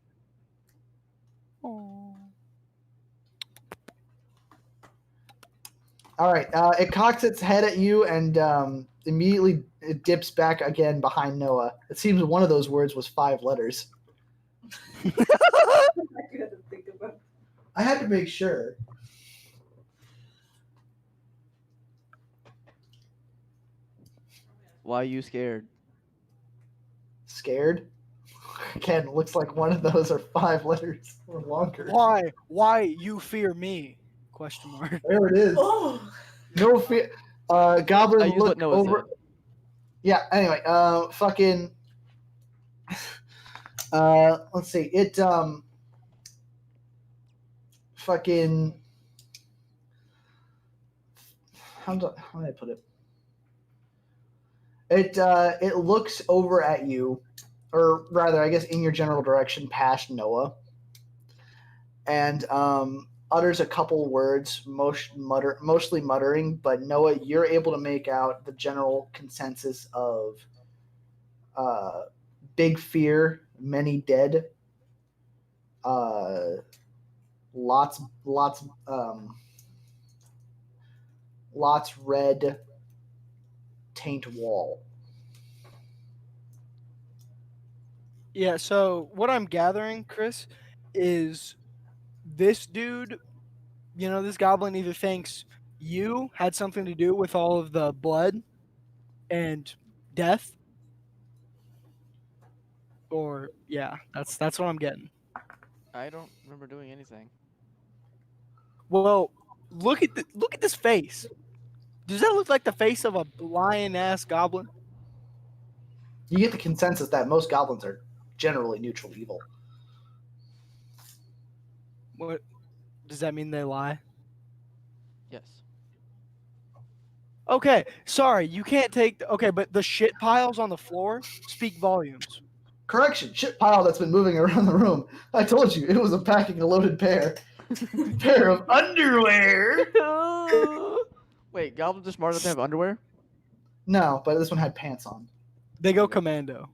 Oh.
All right. It cocks its head at you and immediately it dips back again behind Noah. It seems one of those words was 5 letters.
I had to think about.
I had to make sure.
Why are you scared?
Scared? Again, looks like one of those are 5 letters or longer.
Why? Why you fear me? Question mark.
There it is.
Oh.
No fear. Goblin
I use what
looked
Noah
over.
said.
Yeah. Anyway, fucking. Let's see. It fucking. How did I put it? It looks over at you, or rather, I guess, in your general direction, past Noah, and utters a couple words, mostly muttering. But Noah, you're able to make out the general consensus of big fear, many dead, lots red, taint wall.
Yeah, so what I'm gathering, Chris, is this dude, this goblin either thinks you had something to do with all of the blood and death, or yeah, that's what I'm getting.
I don't remember doing anything.
Well, look at this face. Does that look like the face of a lion-ass goblin?
You get the consensus that most goblins are generally neutral evil.
What does that mean? They lie?
Yes.
Okay, sorry, you can't take. Okay, but the shit piles on the floor speak volumes.
Correction, shit pile that's been moving around the room. I told you, it was a packing a loaded pair of underwear.
Wait, goblins are smart enough to have underwear?
No, but this one had pants on.
They go commando.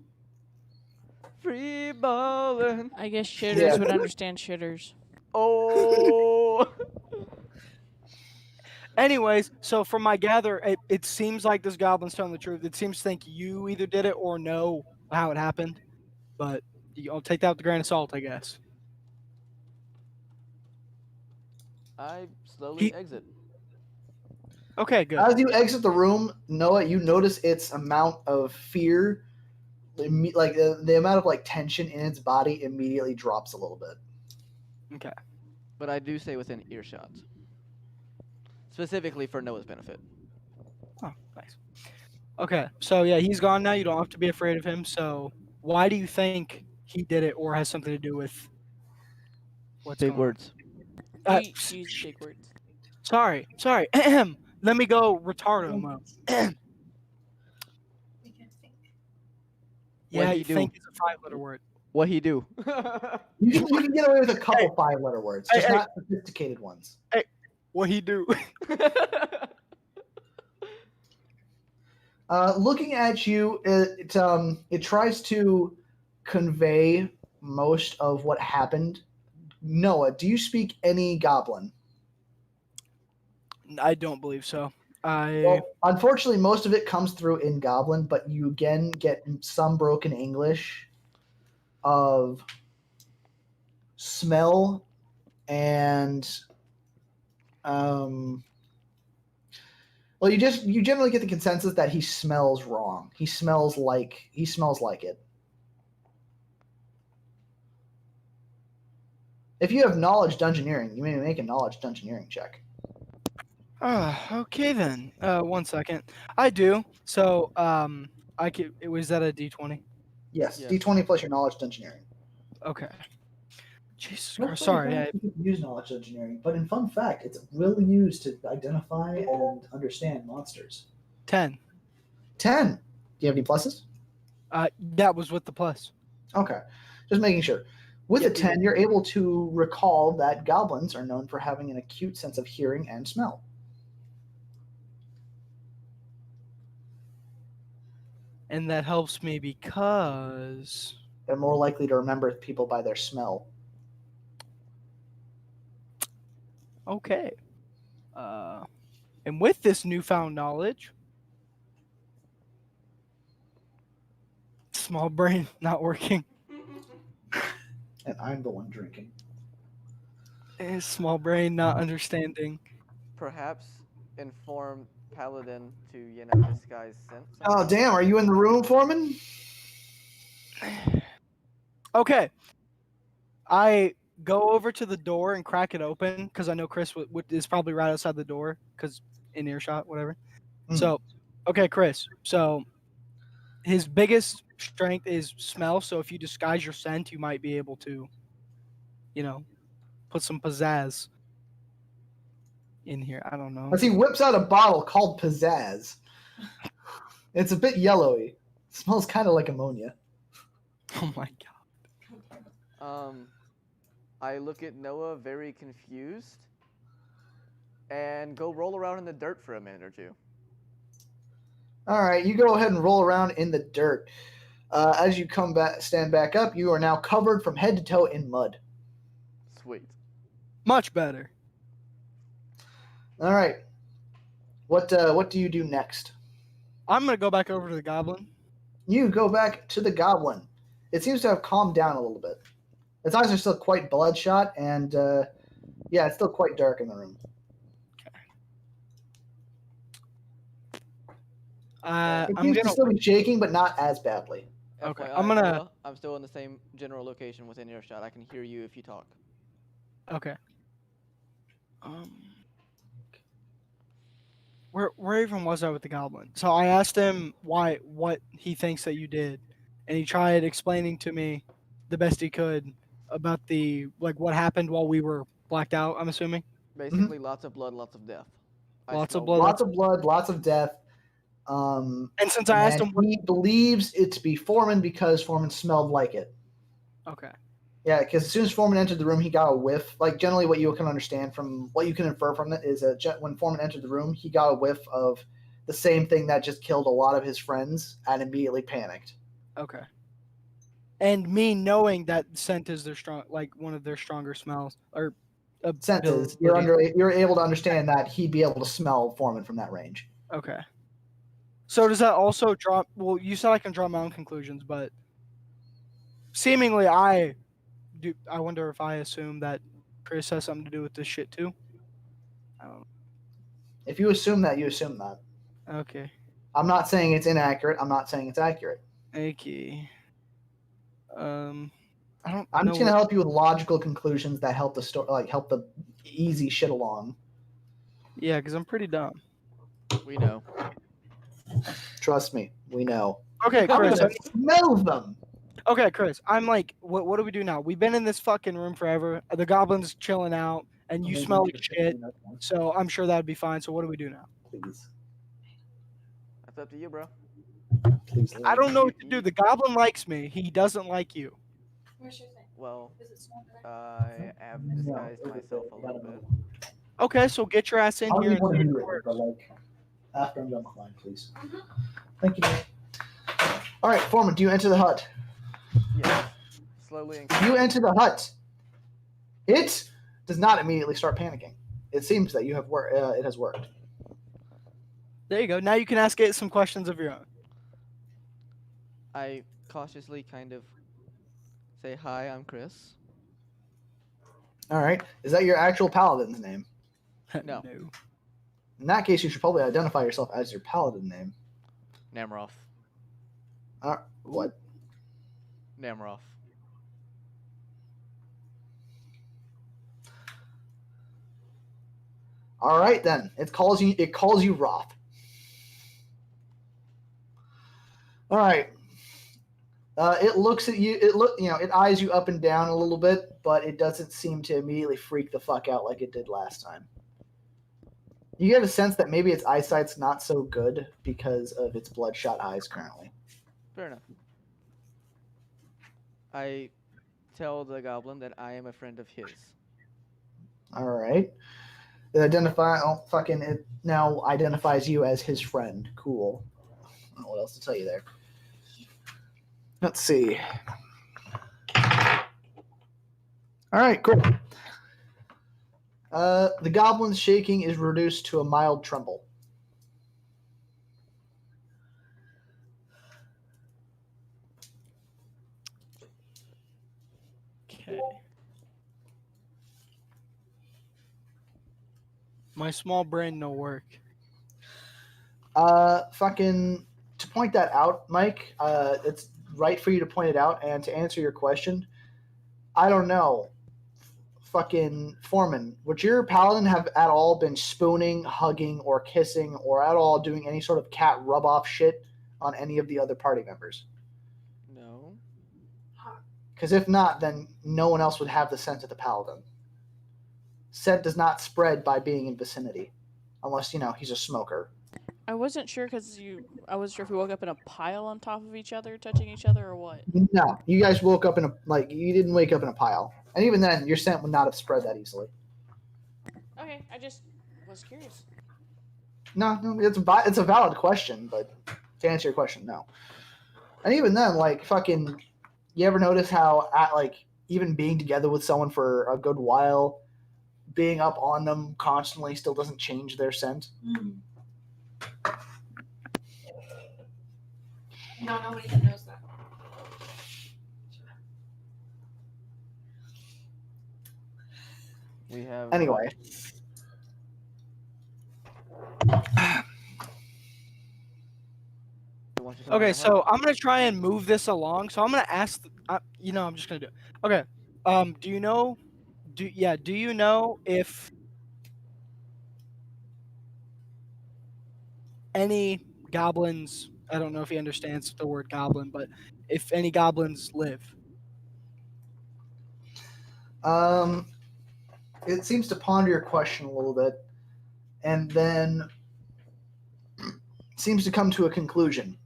Free ballin'.
I guess shitters
Yeah.
would understand shitters.
Oh.
Anyways, so from my gather, it seems like this goblin's telling the truth. It seems to think you either did it or know how it happened, but I'll take that with a grain of salt, I guess.
I slowly exit.
Okay, good.
As you exit the room, Noah, you notice its amount of fear, like the amount of like tension in its body immediately drops a little bit.
Okay.
But I do stay within earshot. Specifically for Noah's benefit.
Oh, nice. Okay, so yeah, he's gone now. You don't have to be afraid of him. So why do you think he did it or has something to do with what's
Big
going
words.
on?
You use big words.
Sorry. Let me go retardo mode.
We can't think.
Yeah,
What'd he
you
do?
think it's a 5-letter word.
What he do?
You can get away with a couple 5-letter words, just
Hey.
not sophisticated ones.
What he do?
Looking at you, it tries to convey most of what happened. Noah, do you speak any Goblin?
I don't believe so.
Well, unfortunately, most of it comes through in Goblin, but you again get some broken English of smell and well, you generally get the consensus that he smells wrong. He smells like it. If you have knowledge dungeoneering, you may make a knowledge dungeoneering check.
Okay then. 1 second. I do. So I could. Was that a D20?
Yes,
Yes.
D20 plus your knowledge dungeoneering.
Okay. Jesus
Most
Christ. Sorry.
players don't use knowledge engineering, but in fun fact, it's really used to identify and understand monsters.
10.
10. Do you have any pluses?
That was with the plus.
Okay, just making sure. With a 10, you're able to recall that goblins are known for having an acute sense of hearing and smell.
And that helps me because
They're more likely to remember people by their smell.
okay. And with this newfound knowledge, small brain not working.
And I'm the one drinking.
Small brain not understanding.
Perhaps inform Paladin to, disguise scent.
Oh, damn, are you in the room, Foreman?
Okay. I go over to the door and crack it open because I know Chris is probably right outside the door because in earshot, whatever.
Mhm.
So, okay, Chris. So his biggest strength is smell. So if you disguise your scent, you might be able to, put some pizzazz in here. I don't know.
As he whips out a bottle called Pizzazz. It's a bit yellowy. It smells kind of like ammonia.
Oh my god.
I look at Noah very confused and go roll around in the dirt for a minute or two.
All right, you go ahead and roll around in the dirt. As you stand back up, you are now covered from head to toe in mud.
Sweet.
Much better.
All right. What do you do next?
I'm gonna go back over to the goblin.
You go back to the goblin. It seems to have calmed down a little bit. Its eyes are still quite bloodshot, and it's still quite dark in the room. It
I'm
seems to
gonna.
still be shaking, but not as badly.
Okay,
FYI,
I'm gonna-
Noah, I'm still in the same general location within earshot. I can hear you if you talk.
Okay. Where even was I with the goblin? So I asked him what he thinks that you did, and he tried explaining to me the best he could about the what happened while we were blacked out. I'm assuming
Basically, lots of blood, lots of death. I
lots of
smell
blood.
Lots of blood, lots of death.
And since I asked him,
he believes it to be Foreman because Foreman smelled like it.
okay,
Yeah, because as soon as Foreman entered the room, he got a whiff. Like, generally, what you can understand from what you can infer from it is that when Foreman entered the room, he got a whiff of the same thing that just killed a lot of his friends and immediately panicked.
okay. And me knowing that scent is one of their stronger smells or
Senses,
abilities.
you're able to understand that he'd be able to smell Foreman from that range.
Okay. So does that also draw? Well, you said I can draw my own conclusions, but seemingly I wonder if I assume that Chris has something to do with this shit too. I don't know.
If you assume that, you assume that.
Okay.
I'm not saying it's inaccurate. I'm not saying it's accurate.
Okay. I don't
I'm
know.
just gonna help you with logical conclusions that help the story, help the easy shit along.
Yeah, because I'm pretty dumb.
We know.
Trust me, we know.
Okay,
I'm
Chris.
gonna smell them.
Okay, Chris. I'm like, what do we do now? We've been in this fucking room forever. The goblin's chilling out, and you smell like shit. So I'm sure that'd be fine. So what do we do now?
Please,
That's up to you, bro.
please.
I don't know what to do. The goblin likes me. He doesn't like you.
Where's your thing?
Well,
Is it small today?
I have disguised myself a little bit.
Okay, so get your ass in
I'll
here.
leave
And
one
see
here,
if it works.
but after I'm done with mine, please. Thank you. All right, Foreman, do you enter the hut?
Yes. Slowly and
You enter the hut. It does not immediately start panicking. It seems that you have it has worked.
There you go. Now you can ask it some questions of your own.
I cautiously kind of say, "Hi, I'm Chris."
All right. Is that your actual paladin's name?
No.
In that case, you should probably identify yourself as your paladin name.
Namroth.
What?
Namroth.
All right then. It calls you Roth. All right. It looks at you. It eyes you up and down a little bit, but it doesn't seem to immediately freak the fuck out like it did last time. You get a sense that maybe its eyesight's not so good because of its bloodshot eyes currently.
Fair enough. I tell the goblin that I am a friend of his.
All right. It now identifies you as his friend. Cool. I don't know what else to tell you there. Let's see. All right, cool. The goblin's shaking is reduced to a mild tremble.
Okay. My small brain no work.
To point that out, Mike, it's right for you to point it out. And to answer your question, I don't know. Fucking Foreman, would your paladin have at all been spooning, hugging, or kissing, or at all doing any sort of cat rub-off shit on any of the other party members?
No.
Because if not, then no one else would have the scent of the paladin. Scent does not spread by being in vicinity, unless, he's a smoker.
I wasn't sure I wasn't sure if we woke up in a pile on top of each other, touching each other, or what.
No, you guys woke up you didn't wake up in a pile. And even then, your scent would not have spread that easily.
Okay, I just was curious.
No, it's a valid question, but to answer your question, no. And even then, you ever notice how even being together with someone for a good while, being up on them constantly still doesn't change their scent?
Mm. No, nobody that knows that.
We have.
Anyway.
Okay, so I'm gonna try and move this along. So I'm gonna ask. I'm just gonna do it. Okay. Do you know? Do you know if any goblins? I don't know if he understands the word goblin, but if any goblins live.
It seems to ponder your question a little bit, and then seems to come to a conclusion.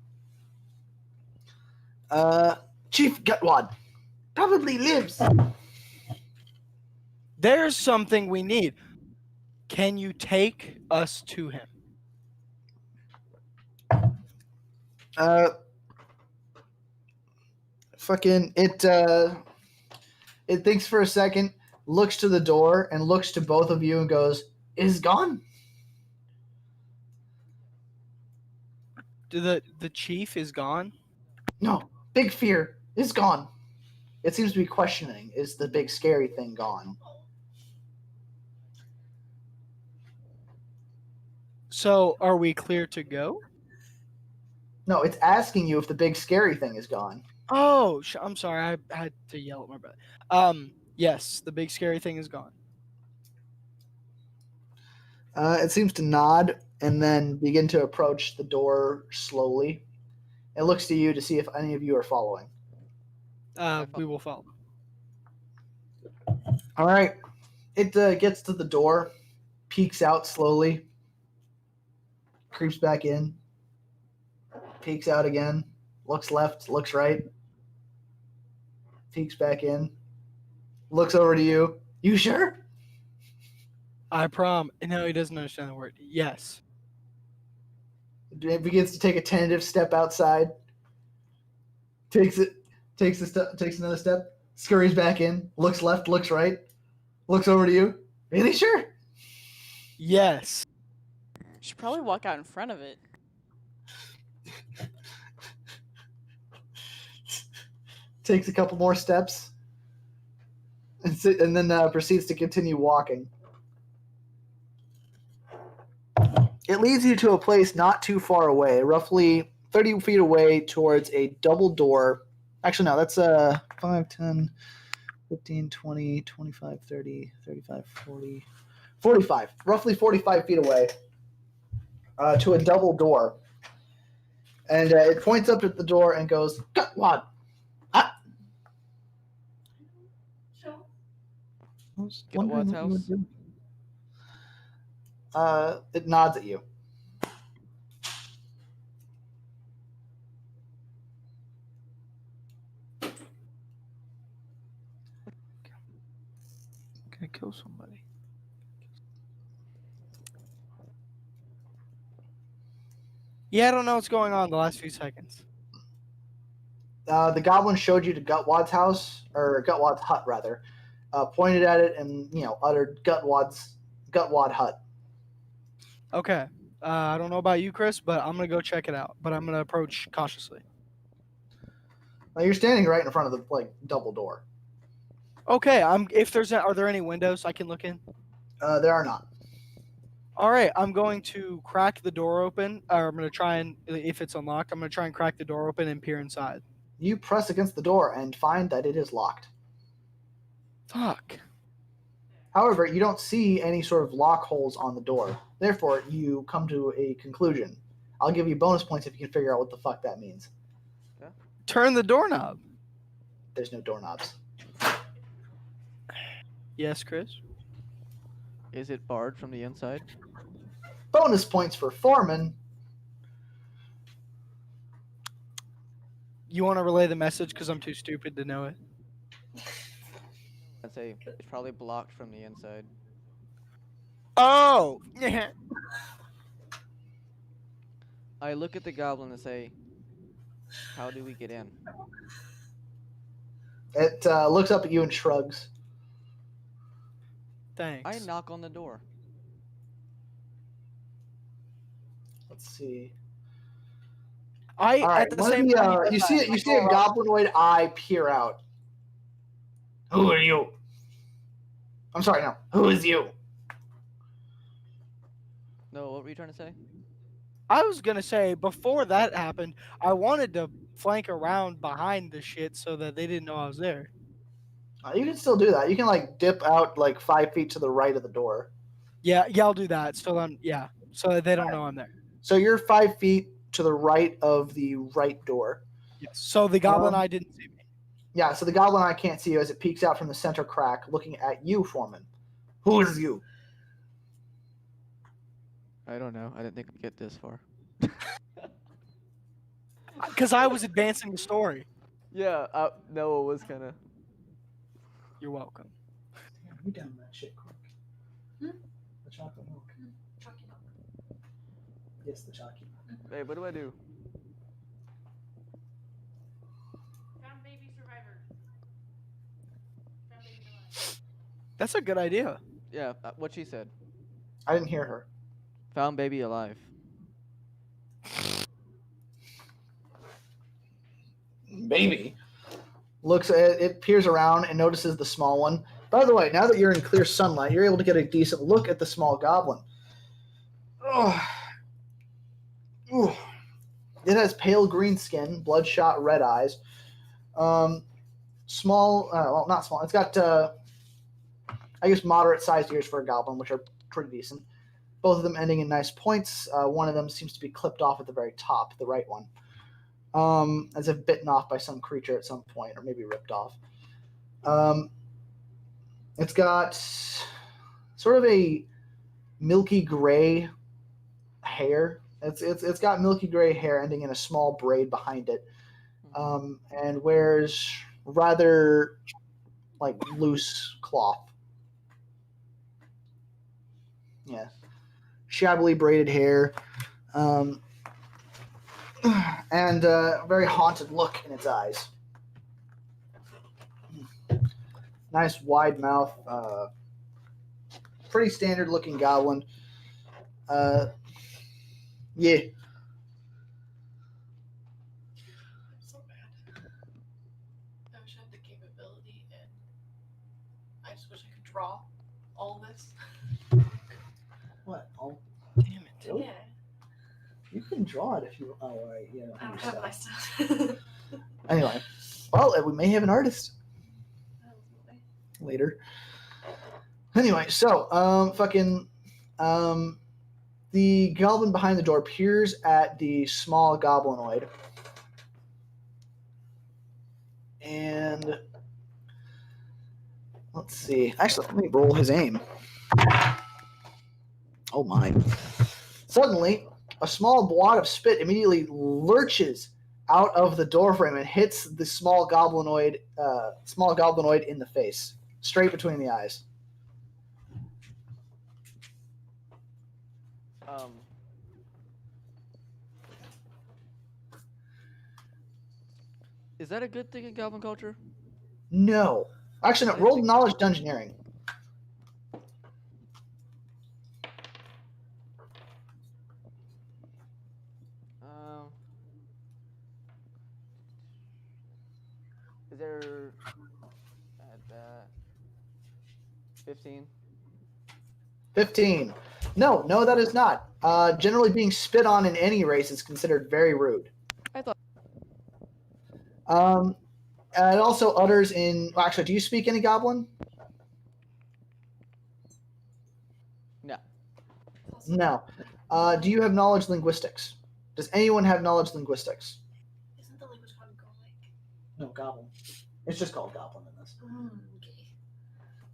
Chief Gutwad probably lives.
There's something we need. Can you take us to him?
Fucking it. It thinks for a second, looks to the door, and looks to both of you and goes, "Is gone."
The chief is gone?
No, big fear is gone. It seems to be questioning, is the big scary thing gone?
So, are we clear to go?
No, it's asking you if the big scary thing is gone.
Oh, I'm sorry. I had to yell at my brother. Yes, the big scary thing is gone.
It seems to nod and then begin to approach the door slowly. It looks to you to see if any of you are following.
We will follow.
All right. It gets to the door, peeks out slowly, creeps back in, peeks out again, looks left, looks right, peeks back in, looks over to you. You sure?
I prom. No, he doesn't understand the word. Yes.
It begins to take a tentative step outside. Takes another step, scurries back in, looks left, looks right, looks over to you. Really sure?
Yes.
Should probably walk out in front of it.
Takes a couple more steps, and then proceeds to continue walking. It leads you to a place not too far away, roughly 30 feet away towards a double door. Actually, no, that's 5, 10, 15, 20, 25, 30, 35, 40, 45. Roughly 45 feet away to a double door. And it points up at the door and goes, "Gutwad."
Gutwad's house?
It nods at you.
Can I kill somebody? Yeah, I don't know what's going on the last few seconds.
The goblin showed you to Gutwad's house, or Gutwad's hut, rather. Pointed at it and, uttered Gutwad hut.
Okay. I don't know about you, Chris, but I'm gonna go check it out. But I'm gonna approach cautiously.
Now, you're standing right in front of the double door.
Okay. Are there any windows I can look in?
There are not.
All right. I'm going to crack the door open, or I'm gonna try and, if it's unlocked, I'm gonna try and crack the door open and peer inside.
You press against the door and find that it is locked.
Fuck.
However, you don't see any sort of lock holes on the door. Therefore, you come to a conclusion. I'll give you bonus points if you can figure out what the fuck that means.
Turn the doorknob.
There's no doorknobs.
Yes, Chris.
Is it barred from the inside?
Bonus points for Foreman.
You want to relay the message because I'm too stupid to know it?
I'd say it's probably blocked from the inside.
Oh!
I look at the goblin and say, "How do we get in?"
It looks up at you and shrugs.
Thanks.
I knock on the door.
Let's see.
All right,
You see a goblinoid eye peer out. Who are you? I'm sorry, no. Who is you?
No, what were you trying to say?
I was gonna say before that happened, I wanted to flank around behind the shit so that they didn't know I was there.
You can still do that. You can dip out 5 feet to the right of the door.
Yeah, I'll do that. So that they don't know I'm there.
So you're 5 feet to the right of the right door.
Yes. So the goblin eye didn't see me.
Yeah, so the goblin eye can't see you as it peeks out from the center crack, looking at you, Foreman. Who is you?
I don't know. I didn't think we'd get this far.
Because I was advancing the story.
Yeah, Noah was kind of.
You're welcome.
Damn, who down that shit quick?
Hmm?
The chocolate milk.
Chalky milk.
Yes, the chalky milk.
Hey, what do I do?
Found baby survivor. Found baby alive.
That's a good idea.
Yeah, what she said.
I didn't hear her.
Found baby alive.
Baby. Looks at it, peers around and notices the small one. By the way, now that you're in clear sunlight, you're able to get a decent look at the small goblin. Oh. Ooh. It has pale green skin, bloodshot red eyes. Small, well, not small. It's got, I guess, moderate-sized ears for a goblin, which are pretty decent. Both of them ending in nice points. One of them seems to be clipped off at the very top, the right one. As if bitten off by some creature at some point, or maybe ripped off. It's got sort of a milky gray hair. It's got milky gray hair ending in a small braid behind it, and wears rather like loose cloth. Yeah, shabbily braided hair. And a very haunted look in its eyes. Nice wide mouth. Pretty standard looking goblin. Yeah.
I'm so bad. I wish I had the capability, and I just wish I could draw all this.
What? Oh,
Damn it.
really?
Yeah,
You can draw it if you. Oh, right. Yeah.
I don't have my stuff.
Anyway, well, we may have an artist later. Anyway, so the goblin behind the door peers at the small goblinoid, and let's see. Actually, let me roll his aim. Oh my! Suddenly, a small wad of spit immediately lurches out of the doorframe and hits the small goblinoid in the face, straight between the eyes.
Is that a good thing in Goblin culture?
No. Actually, no. Roll knowledge dungeoneering.
Is there 15?
15. No, that is not. Generally, being spit on in any race is considered very rude.
I thought.
It also utters in. Well, actually, do you speak any Goblin?
No.
No. Do you have knowledge linguistics? Does anyone have knowledge linguistics?
Isn't the language called Golic?
No, Goblin. It's just called Goblin in this.
Okay.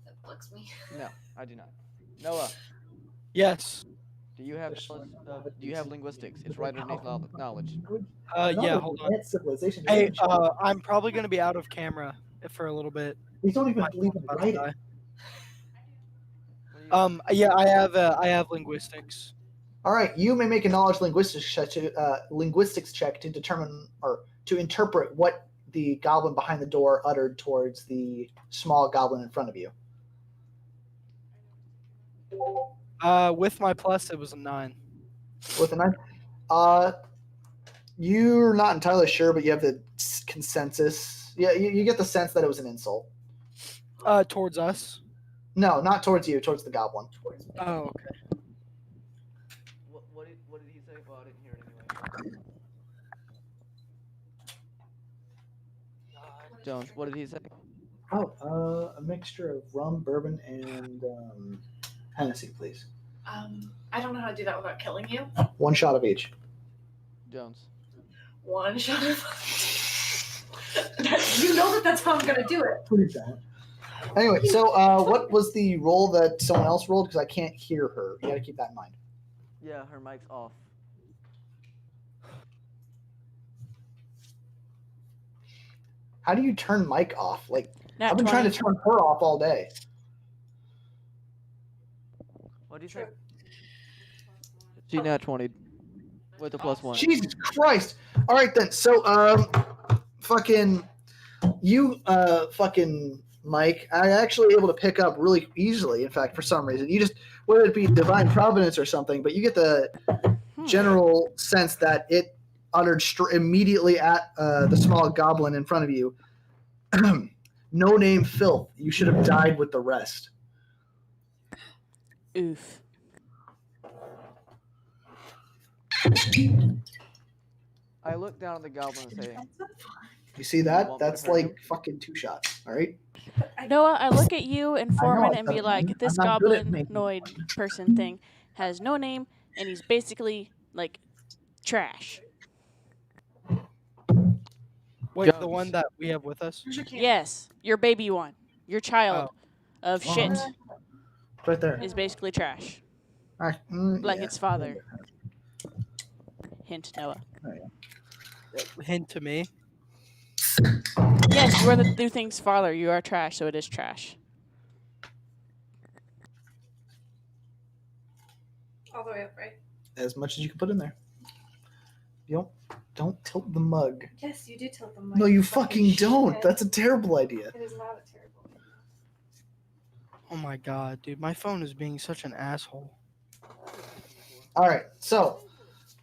That bugs me.
No, I do not. Noah,
Yes.
do you have linguistics? It's right underneath knowledge.
Yeah, hold on.
Civilization.
Hey, I'm probably going to be out of camera for a little bit.
These don't even
My
believe in
phone's about to
writing.
die. Yeah, I have linguistics.
All right, you may make a knowledge linguistics check to determine or to interpret what the goblin behind the door uttered towards the small goblin in front of you.
With my plus, it was a 9.
With a 9, you're not entirely sure, but you have the consensus. Yeah, you get the sense that it was an insult.
Towards us.
No, not towards you. Towards the goblin.
Oh, okay.
What did he say? Well, I didn't hear it anyway. Jones, what did he say?
Oh, a mixture of rum, bourbon, and Hennessy, please.
I don't know how to do that without killing you.
1 shot of each.
Jones.
1 shot of. You know that's how I'm gonna do it.
Please don't. Anyway, so what was the roll that someone else rolled? Because I can't hear her. You got to keep that in mind.
Yeah, her mic's off.
How do you turn mic off? Like,
Nat
I've been
20.
trying to turn her off all day.
What do you think? She nat 20 with a +1.
Jesus Christ! All right then. So fucking you fucking Mike, I actually able to pick up really easily. In fact, for some reason, you just whether it be divine providence or something, but you get the general sense that it uttered immediately at the small goblin in front of you. No name filth. You should have died with the rest.
Oof.
I look down at the goblin and say,
You see that? That's like fucking 2 shots. All right.
Noah, I look at you and Foreman and be
I'm
like, this
not good at making
goblinoid person thing has no name and he's basically like trash.
Wait,
Jones.
the one that we have with us?
Yes, your baby one, your child of shit
It's right there.
is basically trash.
All right.
Like
yeah.
its father. Hint, Noah.
Hint to me.
Yes, you are the do things father. You are trash, so it is trash.
All the way up, right?
As much as you can put in there. You don't tilt the mug.
Yes, you do tilt them.
No, you fucking don't. That's a terrible idea.
It is not a terrible idea.
Oh my god, dude, my phone is being such an asshole.
All right. So,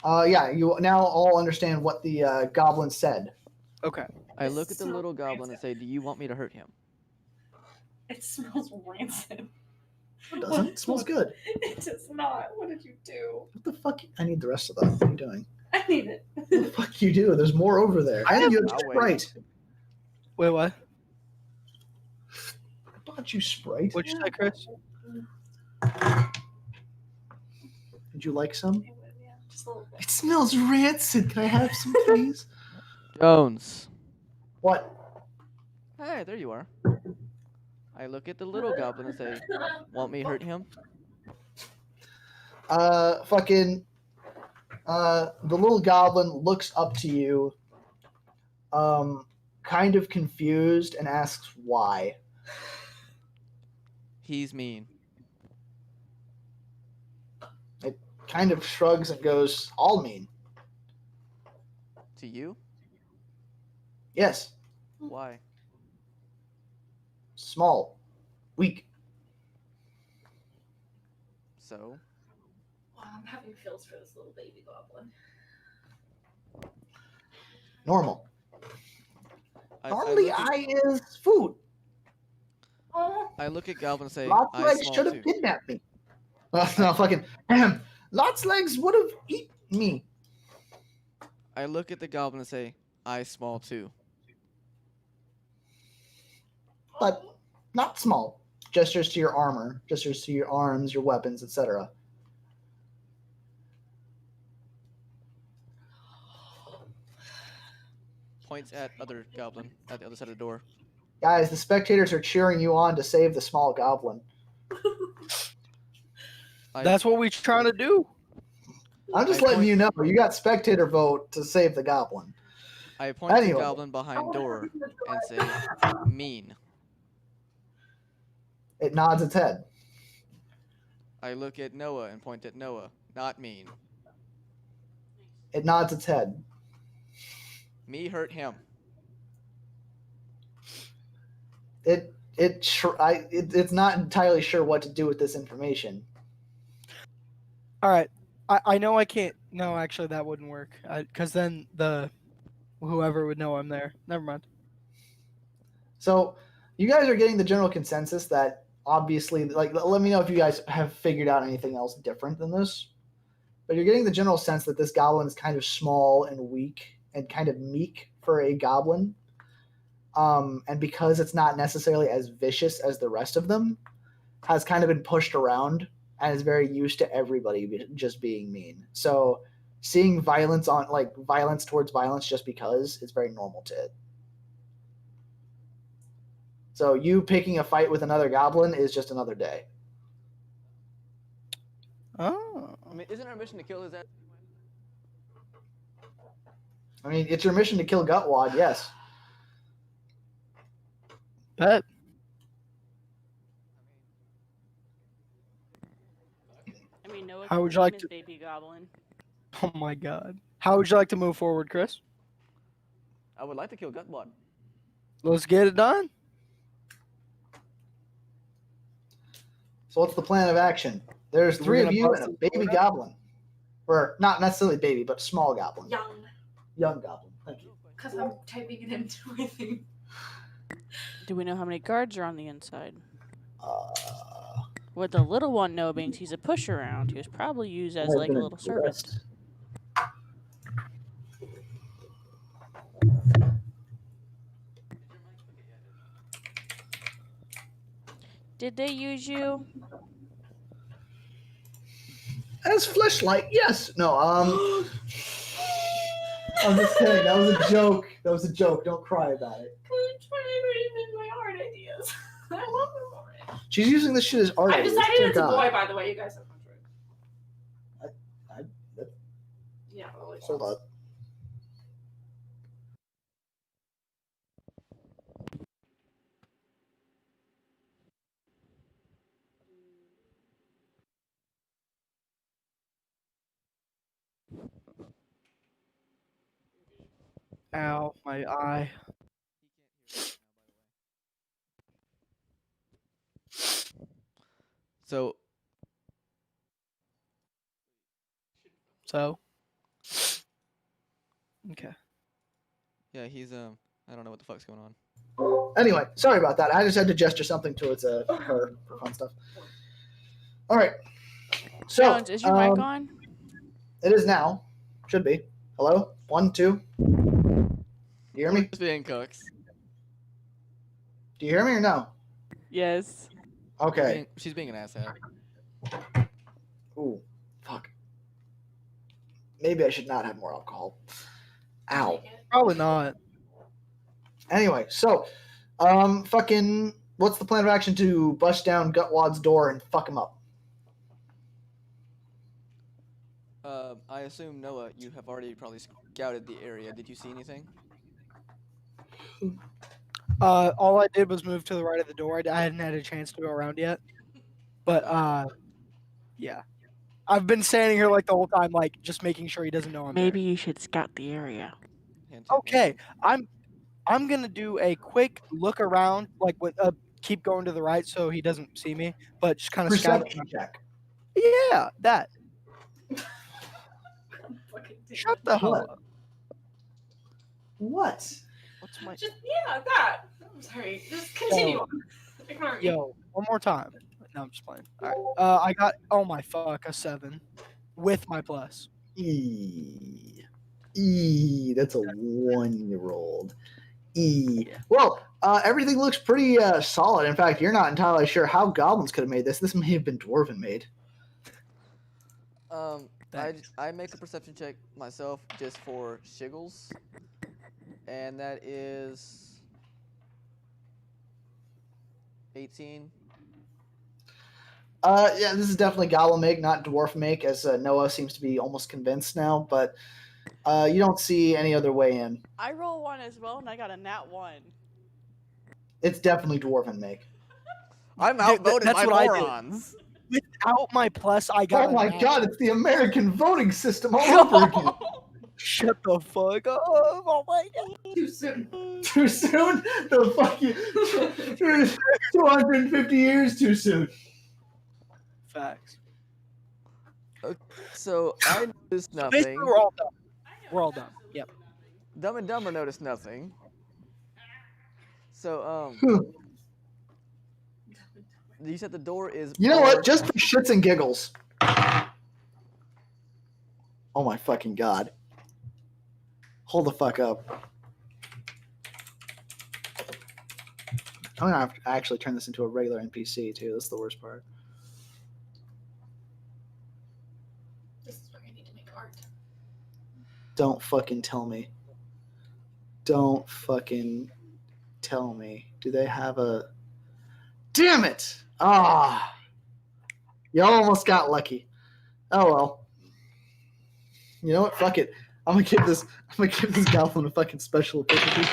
yeah, you now all understand what the goblin said.
Okay.
I look at the little goblin and say, do you want me to hurt him?
It smells rancid.
It doesn't. It smells good.
It does not. What did you do?
What the fuck? I need the rest of that. What are you doing?
I need it.
What the fuck you do? There's more over there. I think you have
I'll wait.
Sprite.
Wait, what?
I bought you Sprite.
What'd you say, Chris?
Would you like some?
It would, yeah, just a little bit.
It smells rancid. Can I have some, please?
Jones.
What?
Hey, there you are. I look at the little goblin and say, want me to hurt him?
Fucking. The little goblin looks up to you, kind of confused, and asks why.
He's mean.
It kind of shrugs and goes, all mean.
To you?
Yes.
Why?
Small. Weak.
So?
Wow, I'm having feels for this little baby goblin.
Normal. Normally,
look at,
I is food.
Oh,
I look at goblin and say,
Lots
I
legs
small
should
too.
have kidnapped me. No, fucking. Lots legs would have eaten me.
I look at the goblin and say, I small too.
But not small. Gestures to your armor, gestures to your arms, your weapons, etc.
Points at other goblin at the other side of the door.
Guys, the spectators are cheering you on to save the small goblin.
That's what we're trying to do.
I'm just
I
letting
point-
you know. You got spectator vote to save the goblin.
I point to the
Anyway.
goblin behind door and say, mean.
It nods its head.
I look at Noah and point at Noah, not mean.
It nods its head.
Me hurt him.
It's not entirely sure what to do with this information.
All right. I know I can't. No, actually, that wouldn't work. Because then whoever would know I'm there. Never mind.
So you guys are getting the general consensus that obviously, like, let me know if you guys have figured out anything else different than this. But you're getting the general sense that this goblin is kind of small and weak and kind of meek for a goblin. And because it's not necessarily as vicious as the rest of them, has kind of been pushed around and is very used to everybody just being mean. So seeing violence towards violence just because it's very normal to it. So you picking a fight with another goblin is just another day.
Oh.
I mean, isn't our mission to kill his ass?
I mean, it's your mission to kill Gutwad, yes.
Bet.
I mean, Noah
How
can
would you like
tame his
to-
baby goblin.
Oh my god. How would you like to move forward, Chris?
I would like to kill Gutblood.
Let's get it done.
So what's the plan of action? There's
We're
3 of
gonna
you
bust
and a
his
baby
door down?
goblin. Or not necessarily baby, but small goblin. Young goblin. Thank you.
Because I'm typing it into my thing.
Do we know how many guards are on the inside?
Uh,
What the little one know being he's a push around. He was probably used as
I've
like a
been
little servant.
addressed.
Did they use you?
As fleshlight, yes. No, I'm just kidding. That was a joke. That was a joke. Don't cry about it.
I'm trying to my art ideas. I love them already.
She's using this shit as art.
I
ideas.
decided
Dear
it's a
God.
boy, by the way. You guys have fun to it.
that-
Yeah, well, like,
Hold up.
Ow, my eye.
So
So. Okay.
yeah, he's I don't know what the fuck's going on.
Anyway, sorry about that. I just had to gesture something towards her for fun stuff. All right. So
Jones, is your mic on?
it is now. Should be. Hello? 1, 2. You hear me?
Just being cooks.
Do you hear me or no?
Yes.
Okay.
She's being an asshat.
Ooh, fuck. Maybe I should not have more alcohol. Ow.
Probably not.
Anyway, so, fucking, what's the plan of action to bust down Gutwad's door and fuck him up?
I assume Noah, you have already probably scouted the area. Did you see anything?
All I did was move to the right of the door. I hadn't had a chance to go around yet. But yeah. I've been standing here like the whole time, like just making sure he doesn't know I'm
Maybe you should scout the area.
Hint,
there.
hint,
Okay,
hint.
I'm gonna do a quick look around, like with keep going to the right so he doesn't see me, but just kind of scout.
Perception check.
Yeah, that.
Fucking
Shut the hell
What?
up.
What?
What's my
Just, yeah, that. I'm sorry. Just continue on. Ignore me.
yo? One more time. No, I'm just playing. All right. I got my fuck a 7 with my plus.
That's a 1-year-old.
Yeah.
Well, everything looks pretty solid. In fact, you're not entirely sure how goblins could have made this. This may have been dwarven made.
Thanks.
I make a perception check myself just for shiggles, and that is 18.
Yeah, this is definitely goblin make, not dwarf make, as Noah seems to be almost convinced now. But you don't see any other way in.
I roll 1 as well, and I got a nat 1.
It's definitely dwarven make.
I'm
Dude,
outvoted
that's
by
what I did.
morons.
Without my plus, I got.
Oh
a
my
nat.
god, it's the American voting system all over again.
Shut the fuck up! Oh my god.
Too soon.
Too soon? The fucking 250 years too soon.
Facts.
So I noticed
Basically,
nothing.
we're all done. We're all done. Yep.
Dumb and Dumber noticed nothing. So you said the door is.
You know what?
barred.
Just for shits and giggles. Oh my fucking god. Hold the fuck up. I'm gonna have to actually turn this into a regular NPC too. That's the worst part.
This is where I need to make art.
Don't fucking tell me. Don't fucking tell me. Do they have a? Damn it! Ah, y'all almost got lucky. Oh well. You know what? Fuck it. I'm gonna give this goblin a fucking special efficiency.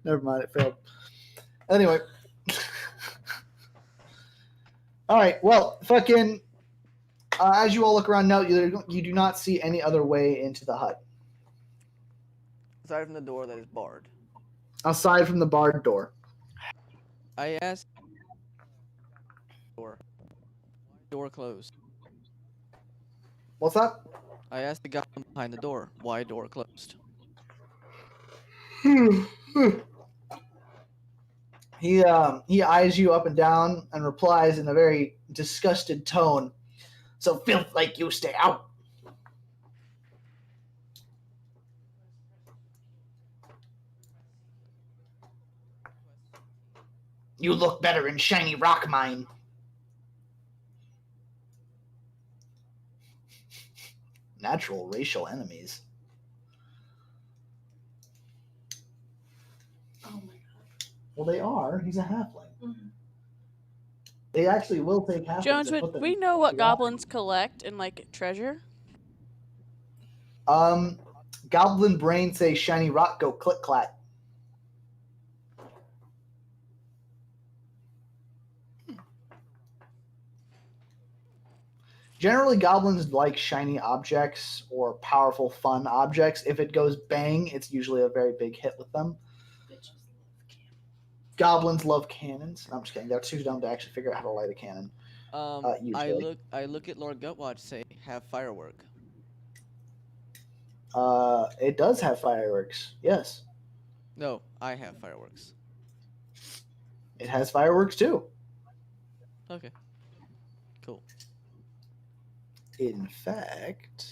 Never mind, it failed. Anyway. All right. Well, fucking. As you all look around now, you do not see any other way into the hut
Aside from the door that is barred.
aside from the barred door.
I asked door closed.
What's that?
I asked the goblin behind the door, why door closed?
He eyes you up and down and replies in a very disgusted tone. So filth like you stay out. You look better in shiny rock mine. Natural racial enemies.
Oh my god.
Well, they are. He's a halfling.
Mm-hmm.
They actually will take halflings.
Jones,
and put
would
them
we know what
together.
goblins collect and like treasure?
Goblin brain say shiny rock go click clack. Generally, goblins like shiny objects or powerful, fun objects. If it goes bang, it's usually a very big hit with them.
Bitches love cannons.
Goblins love cannons. No, I'm just kidding. They're too dumb to actually figure out how to light a cannon.
I
Usually.
look at Lord Gutwatch say have firework.
It does have fireworks. Yes,
No, I have fireworks.
it has fireworks too.
Okay. Cool.
In fact,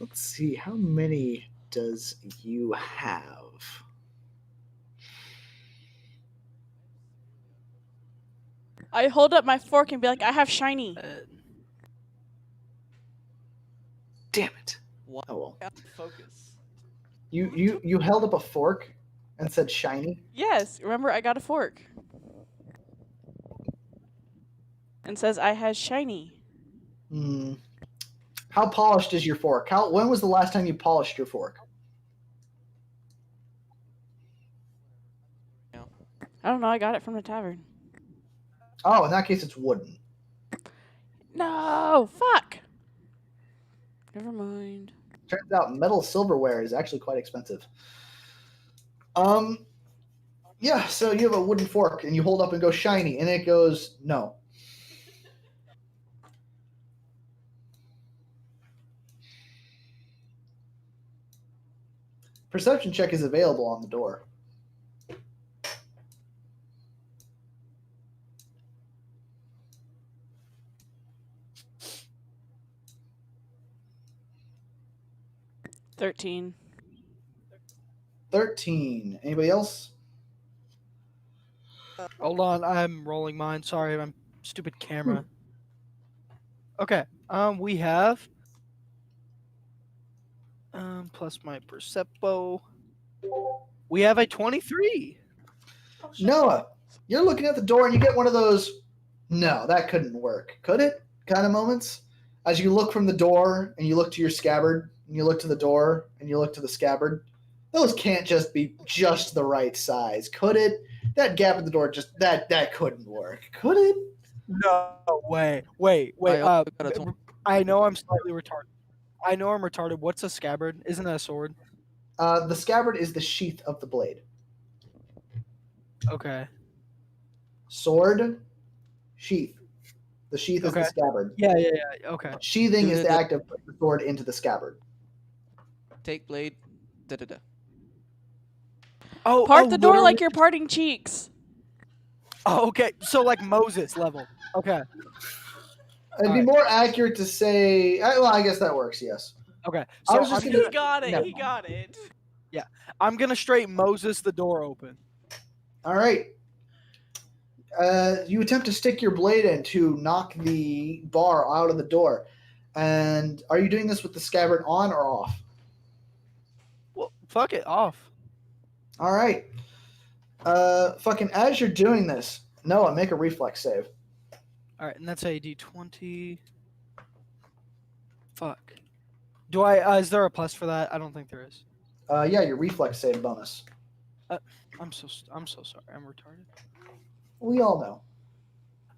let's see, how many does you have?
I hold up my fork and be like, I have shiny.
Damn it.
Why?
Oh well.
Focus.
You held up a fork and said shiny?
Yes, remember I got a fork. And says I has shiny.
Hmm. How polished is your fork? When was the last time you polished your fork?
I don't know, I got it from the tavern.
Oh, in that case, it's wooden.
No, fuck. Never mind.
Turns out metal silverware is actually quite expensive. Yeah, so you have a wooden fork and you hold up and go shiny, and it goes no. Perception check is available on the door.
$13.
13. Anybody else?
Hold on, I'm rolling mine. Sorry, I'm stupid camera. Okay. We have plus my Perceppo. We have a 23.
Oh, shit.
Noah, you're looking at the door and you get one of those, no, that couldn't work. Could it? Kind of moments. As you look from the door and you look to your scabbard and you look to the door and you look to the scabbard, those can't just be just the right size. Could it? That gap in the door just that couldn't work. Could it?
No way. Wait.
I also got a 20.
I know I'm slightly retarded. I know I'm retarded. What's a scabbard? Isn't that a sword?
The scabbard is the sheath of the blade.
Okay.
Sword, sheath. The sheath is the
Okay.
scabbard.
Yeah. Okay.
Sheathing is the act of putting the sword into the scabbard.
Take blade. Da da da.
Oh,
The door
literally-
like you're parting cheeks.
Oh, okay. So like Moses level. Okay.
It'd be
Alright.
more accurate to say. Well, I guess that works. Yes.
Okay.
I
So
was just
I'm
gonna-
He got it.
Never
He
mind.
got it.
I'm gonna straight Moses the door open.
All right. You attempt to stick your blade in to knock the bar out of the door. And are you doing this with the scabbard on or off?
Well, fuck it, off.
All right. Fucking as you're doing this, Noah, make a reflex save.
All right, and that's a D20. Fuck. Do I? Is there a plus for that? I don't think there is.
Yeah, your reflex save bonus.
I'm so sorry. I'm retarded.
We all know.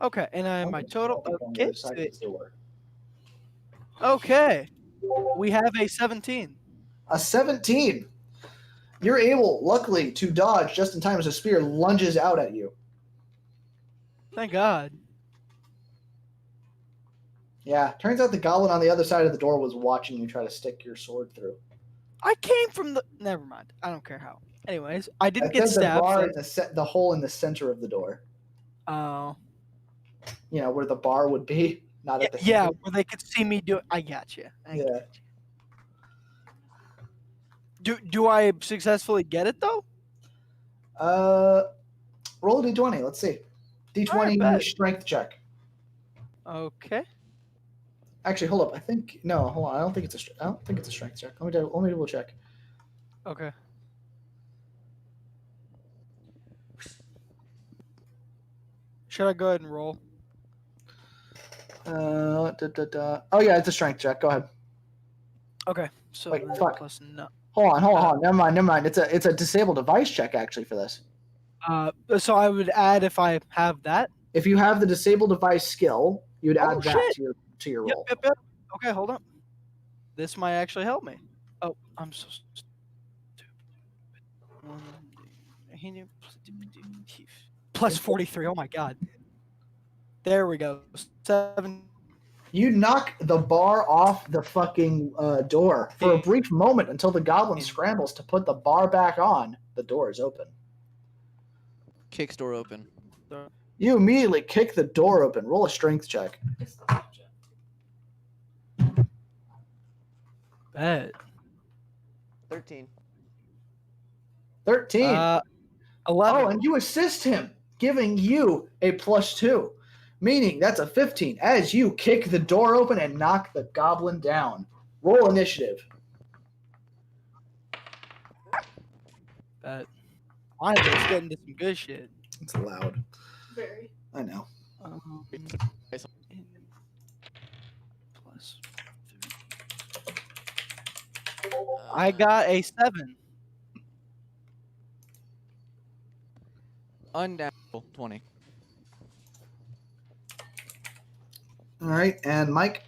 Okay, and
I'm
my
gonna
total.
step on the other side of this door.
Okay, we have a 17.
A 17. You're able, luckily, to dodge just in time as a spear lunges out at you.
Thank God.
Yeah, turns out the goblin on the other side of the door was watching you try to stick your sword through.
I came from the. Never mind. I don't care how. Anyways, I didn't
I
get
said the
stabbed.
bar
So...
in the hole in the center of the door.
Oh.
You know, where the bar would be, not at the
Yeah,
handle.
where they could see me do. I got you.
Yeah.
Do I successfully get it though?
Roll a d20. Let's see. D20
bet.
strength check.
Okay.
Actually, hold up. I think no. Hold on. I don't think it's a strength check. Let me double check.
Okay. Should I go ahead and roll?
Oh yeah, it's a strength check. Go ahead.
Okay. So
Wait,
then
fuck.
plus no.
Hold on. Never mind. It's a disable device check actually for this.
So I would add if I have that.
If you have the disable device skill, you would add that
shit.
to your roll.
Yep. Okay, hold on. This might actually help me. Oh, I'm so stupid. Plus 43. Oh my god. There we go. 7.
You knock the bar off the fucking door for a brief moment until the goblin scrambles to put the bar back on. The door is open.
Kicks door open.
You immediately kick the door open. Roll a strength check.
It's the object.
Bet.
13.
13.
11.
Oh, and you assist him, giving you a +2, meaning that's a 15 as you kick the door open and knock the goblin down. Roll initiative.
Bet. I was getting to some good shit.
It's loud.
Very.
I know.
Plus 3. I got a 7.
Unnatural 20.
All right, and Mike.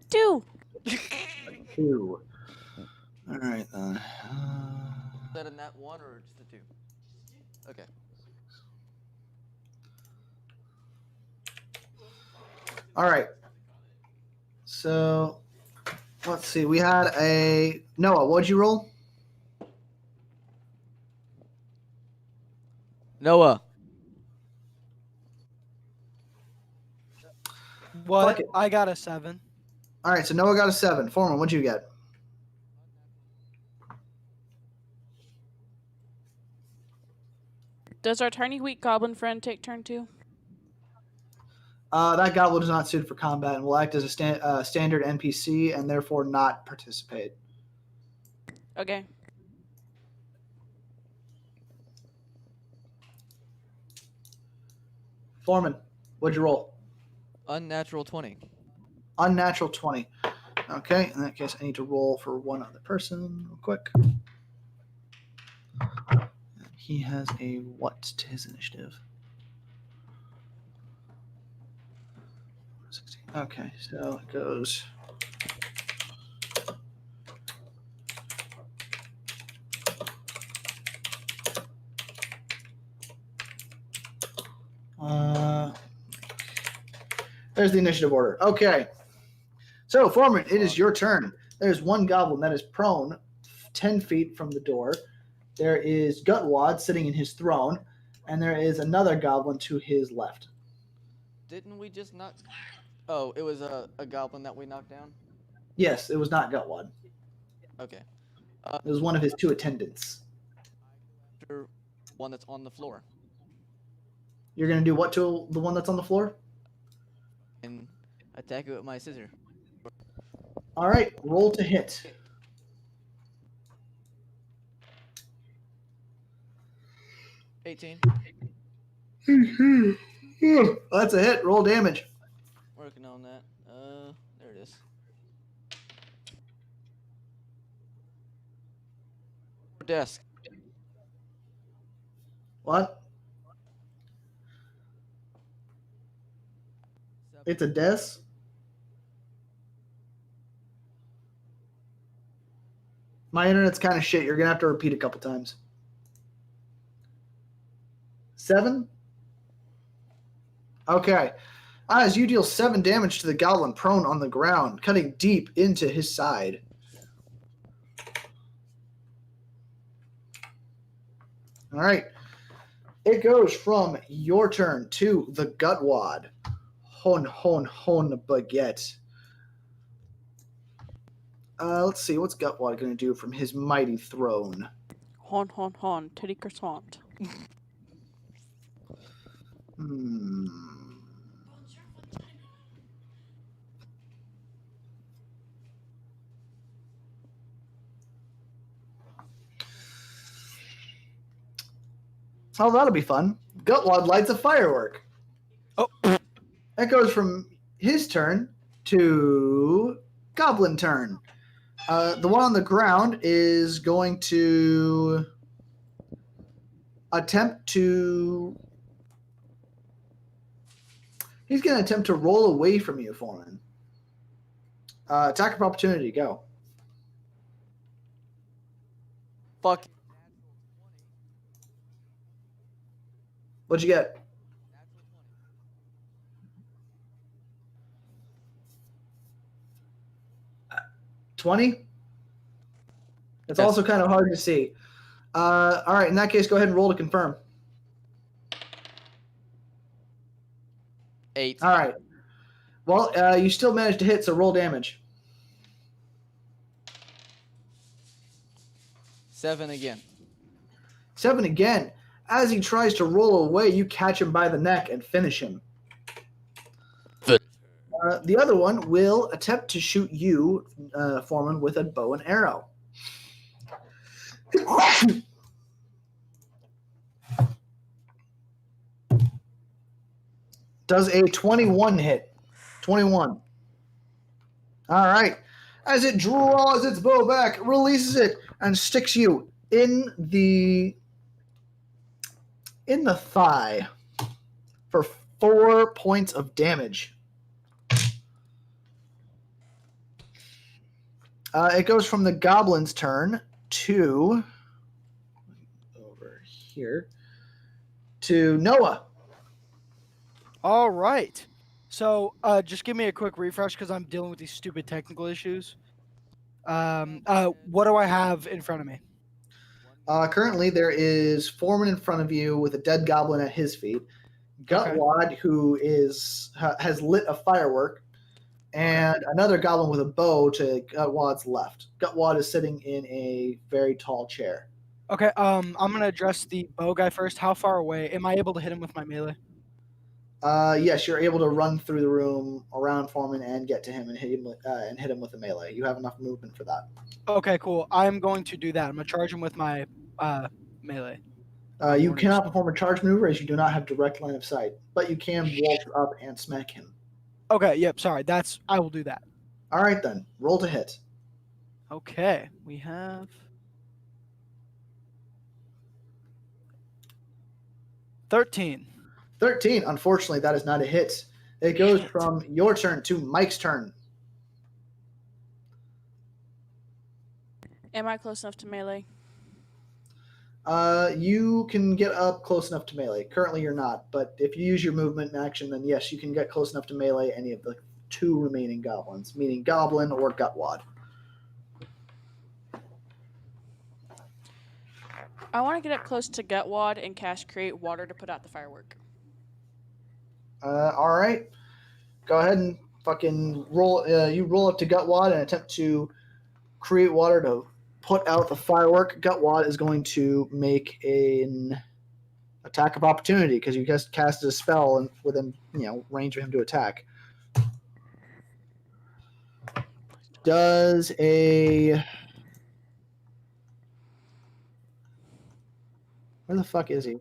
2.
2. All right then.
Is that a nat 1 or just a 2? Okay.
All right. So, let's see. We had a Noah. What'd you roll?
Noah.
What?
Fuck it.
I got a 7.
All right, so Noah got a 7. Foreman, what'd you get?
Does our tiny weak goblin friend take turn 2?
That goblin is not suited for combat and will act as a standard NPC and therefore not participate.
Okay.
Foreman, what'd you roll?
Unnatural 20.
Unnatural 20. Okay, in that case, I need to roll for one other person real quick. He has a what to his initiative? 16. Okay, so it goes. There's the initiative order. Okay. So, Foreman, it is your turn. There's one goblin that is prone 10 feet from the door. There is Gutwad sitting in his throne, and there is another goblin to his left.
Didn't we just knock? Oh, it was a goblin that we knocked down?
Yes, it was not Gutwad.
Okay.
It was one of his 2 attendants.
After one that's on the floor.
You're going to do what to the one that's on the floor?
And attack it with my scissor.
All right, roll to hit.
18.
That's a hit. Roll damage.
Working on that. There it is. Desk.
What? It's a desk? My internet's kind of shit. You're going to have to repeat a couple times. 7? Okay. As you deal 7 damage to the goblin prone on the ground, cutting deep into his side. All right. It goes from your turn to the Gutwad. Hon baguette. Let's see. What's Gutwad going to do from his mighty throne?
Hon, titty croissant.
Oh, that'll be fun. Gutwad lights a firework.
Oh.
That goes from his turn to Goblin turn. The one on the ground is going to attempt to... He's going to attempt to roll away from you, Foreman. Attack of opportunity, go.
Fuck.
What'd you get? $20? It's
Yes.
also kind of hard to see. All right, in that case, go ahead and roll to confirm.
8.
All right. Well, you still managed to hit, so roll damage.
7 again.
7 again. As he tries to roll away, you catch him by the neck and finish him. The other one will attempt to shoot you, Foreman, with a bow and arrow. Does a 21 hit? 21. All right. As it draws its bow back, releases it, and sticks you in the thigh for 4 points of damage. It goes from the goblin's turn to over here to Noah.
All right. So just give me a quick refresh because I'm dealing with these stupid technical issues. What do I have in front of me?
Currently, there is Foreman in front of you with a dead goblin at his feet. Gutwad, who has lit a firework, and another goblin with a bow to Gutwad's left. Gutwad is sitting in a very tall chair.
Okay. I'm gonna address the bow guy first. How far away? Am I able to hit him with my melee?
Yes, you're able to run through the room around Foreman and get to him and hit him with a melee. You have enough movement for that.
Okay, cool. I'm going to do that. I'm gonna charge him with my melee.
You cannot perform a charge maneuver as you do not have direct line of sight, but you can walk up and smack him.
Okay. Yep. Sorry. I will do that.
All right then, roll to hit.
Okay. We have 13.
13. Unfortunately, that is not a hit. It goes
Shit.
from your turn to Mike's turn.
Am I close enough to melee?
You can get up close enough to melee. Currently, you're not, but if you use your movement action, then yes, you can get close enough to melee any of the 2 remaining goblins, meaning Goblin or Gutwad.
I want to get up close to Gutwad and cast Create Water to put out the firework.
All right. Go ahead and fucking roll. You roll up to Gutwad and attempt to create water to put out the firework. Gutwad is going to make an attack of opportunity because you just casted a spell and within range for him to attack. Does a... Where the fuck is he?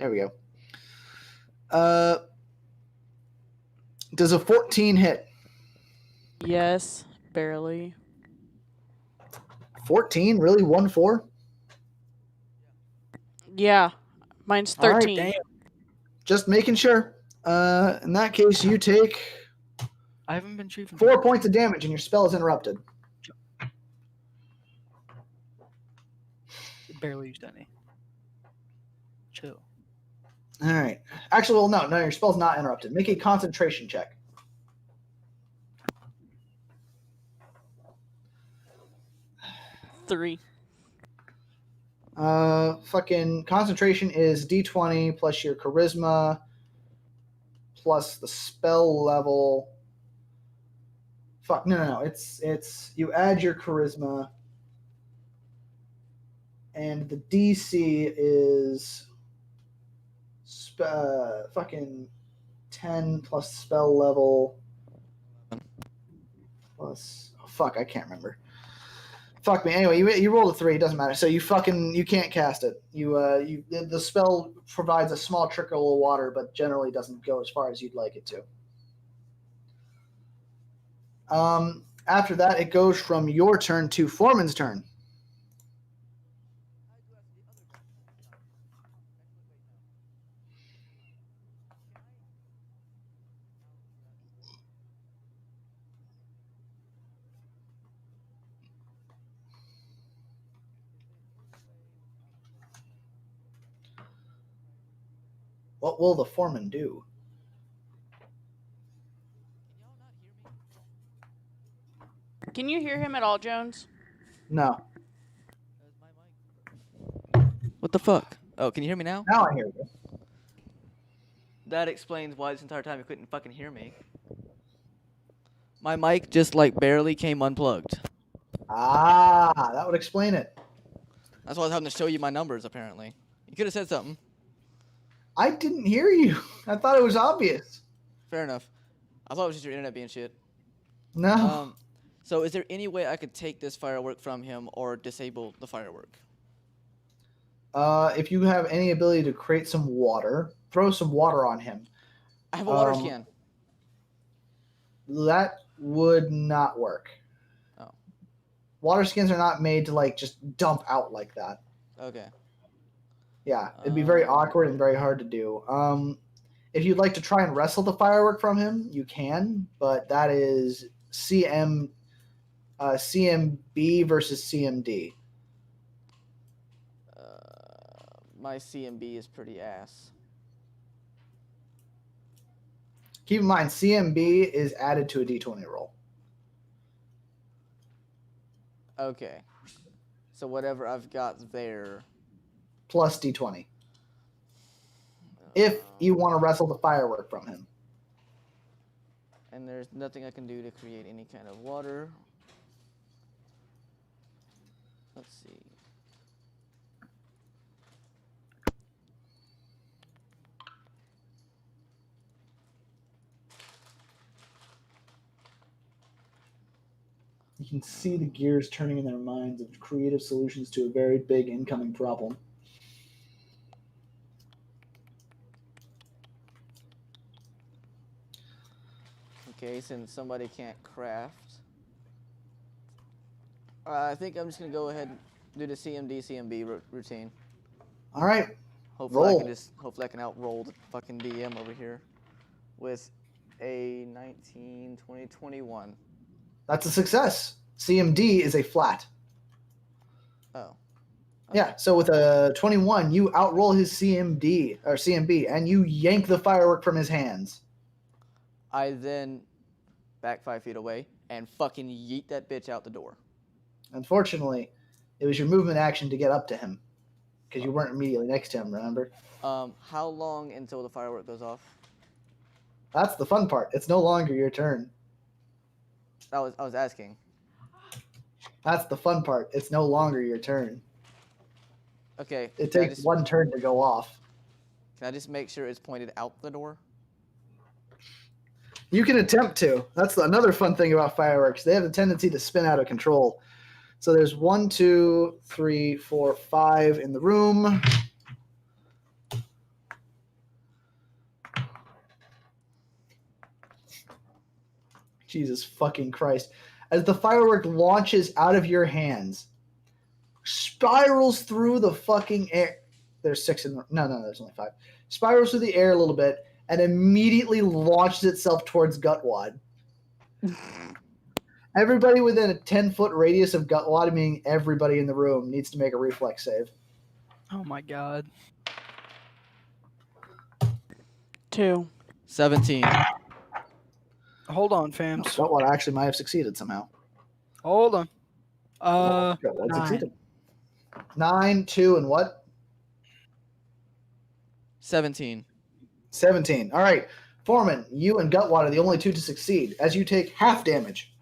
There we go. Does a 14 hit?
Yes, barely.
14? Really? 1-4?
Yeah, mine's
All right,
13.
Damn.
Just making sure. In that case, you take
I haven't been chiefing.
4 points of damage and your spell is interrupted.
Barely used any. Chill.
All right. Actually, well, no, your spell's not interrupted. Make a concentration check.
Three.
Fucking concentration is D20 plus your charisma plus the spell level. Fuck, no. It's you add your charisma, and the DC is fucking 10 plus spell level plus. Oh, fuck, I can't remember. Fuck me. Anyway, you rolled a 3. It doesn't matter. So you can't cast it. The spell provides a small trickle of water, but generally doesn't go as far as you'd like it to. After that, it goes from your turn to Foreman's turn. What will the foreman do?
Can you hear him at all, Jones?
No.
What the fuck? Oh, can you hear me now?
Now I hear you.
That explains why this entire time you couldn't fucking hear me. My mic just like barely came unplugged.
Ah, that would explain it.
That's why I was having to show you my numbers, apparently. You could have said something.
I didn't hear you. I thought it was obvious.
Fair enough. I thought it was just your internet being shit.
No.
So is there any way I could take this firework from him or disable the firework?
If you have any ability to create some water, throw some water on him.
I have a water skin.
That would not work.
Oh.
Water skins are not made to like just dump out like that.
Okay.
Yeah, it'd be very awkward and very hard to do. If you'd like to try and wrestle the firework from him, you can, but that is CMB versus CMD.
My CMB is pretty ass.
Keep in mind, CMB is added to a D20 roll.
Okay. So whatever I've got there.
Plus D20. If you want to wrestle the firework from him.
And there's nothing I can do to create any kind of water. Let's see.
You can see the gears turning in their minds of creative solutions to a very big incoming problem.
Okay, since somebody can't craft, I think I'm just gonna go ahead and do the CMB routine.
All right.
Hopefully
Roll.
hopefully I can outroll the fucking DM over here with a 19, 20, 21.
That's a success. CMD is a flat.
Oh. Okay.
Yeah, so with a 21, you outroll his CMB, and you yank the firework from his hands.
I then back 5 feet away and fucking yeet that bitch out the door.
Unfortunately, it was your movement action to get up to him, because you weren't immediately next to him, remember?
How long until the firework goes off?
That's the fun part. It's no longer your turn.
I was asking.
That's the fun part. It's no longer your turn.
Okay.
It takes one turn to go off.
Can I just make sure it's pointed out the door?
You can attempt to. That's another fun thing about fireworks. They have a tendency to spin out of control. So there's 1, 2, 3, 4, 5 in the room. Jesus fucking Christ. As the firework launches out of your hands, spirals through the fucking air. There's 6 in the... No, there's only 5. Spirals through the air a little bit and immediately launches itself towards Gutwad. Everybody within a 10-foot radius of Gutwad, meaning everybody in the room, needs to make a reflex save.
Oh my god.
2.
17.
Hold on, fams.
Gutwad actually might have succeeded somehow.
Hold on.
Gutwad
9.
succeeded. 9, 2, and what?
17.
17. All right. Foreman, you and Gutwad are the only 2 to succeed, as you take half damage.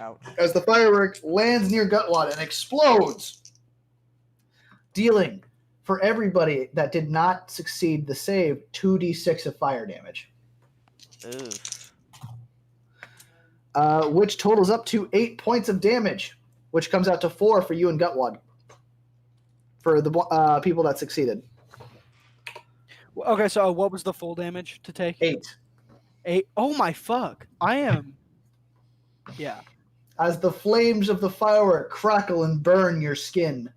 Ouch.
As the firework lands near Gutwad and explodes, dealing, for everybody that did not succeed the save, 2d6 of fire damage. Which totals up to 8 points of damage, which comes out to 4 for you and Gutwad, for the people that succeeded.
Okay, so what was the full damage to take?
8.
8. Oh my fuck. I am. Yeah.
As the flames of the firework crackle and burn your skin.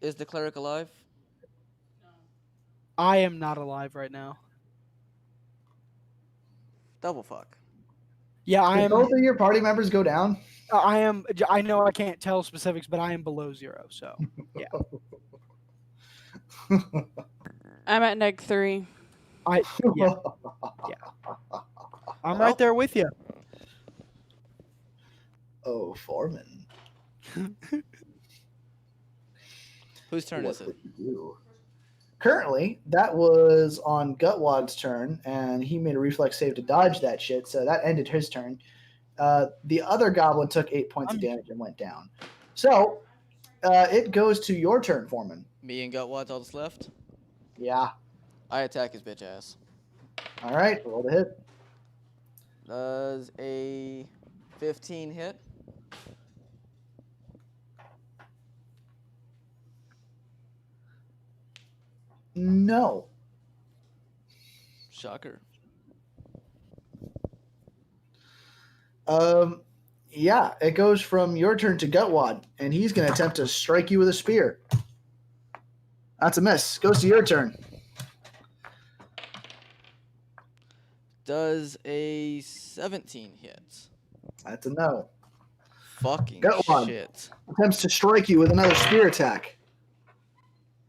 Is the cleric alive?
I am not alive right now.
Double fuck.
Yeah, I
Did
am.
both of your party members go down?
I am. I know I can't tell specifics, but I am below 0. So yeah.
I'm at -3.
Yeah. I'm right there with you.
Oh, Foreman.
Whose turn
What
is it?
would you do? Currently, that was on Gutwad's turn, and he made a reflex save to dodge that shit, so that ended his turn. The other goblin took 8 points of damage and went down. So, it goes to your turn, Foreman.
Me and Gutwad's all that's left.
Yeah.
I attack his bitch ass.
All right, roll the hit.
Does a 15 hit?
No.
Shocker.
Yeah, it goes from your turn to Gutwad, and he's going to attempt to strike you with a spear. That's a miss. Goes to your turn.
Does a 17 hit?
That's a no.
Fucking
Gutwad
shit.
attempts to strike you with another spear attack.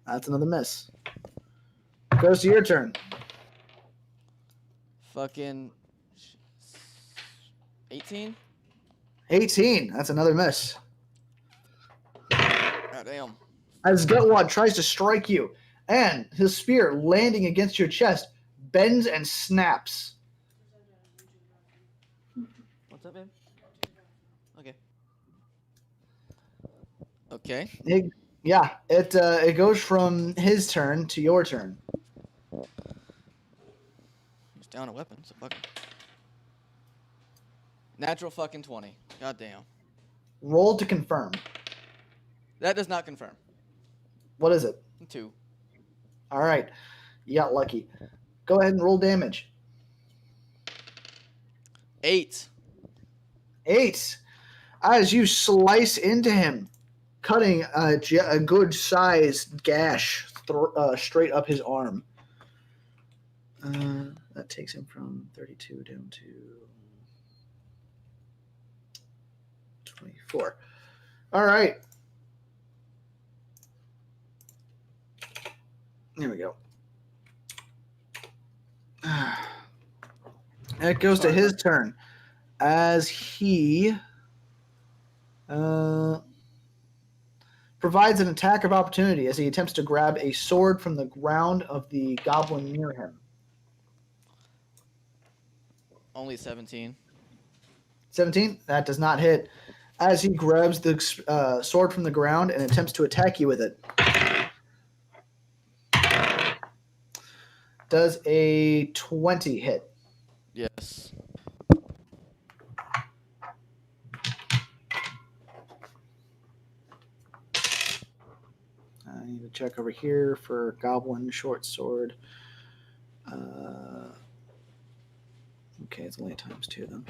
That's another miss. Goes to your turn.
Fucking 18?
18. That's another miss.
God damn.
As Gutwad tries to strike you, and his spear landing against your chest bends and snaps.
What's up, babe? Okay. Okay.
It goes from his turn to your turn.
He's down a weapon, so fuck him. Natural fucking 20. God damn.
Roll to confirm.
That does not confirm.
What is it?
2.
All right. You got lucky. Go ahead and roll damage.
8.
8. As you slice into him, cutting a good sized gash straight up his arm. That takes him from 32 down to 24. All right. There we go. It goes to his turn as he provides an attack of opportunity as he attempts to grab a sword from the ground of the goblin near him.
Only 17.
17? That does not hit. As he grabs the sword from the ground and attempts to attack you with it. Does a 20 hit?
Yes.
I need to check over here for goblin short sword. Okay, it's only ×2 then.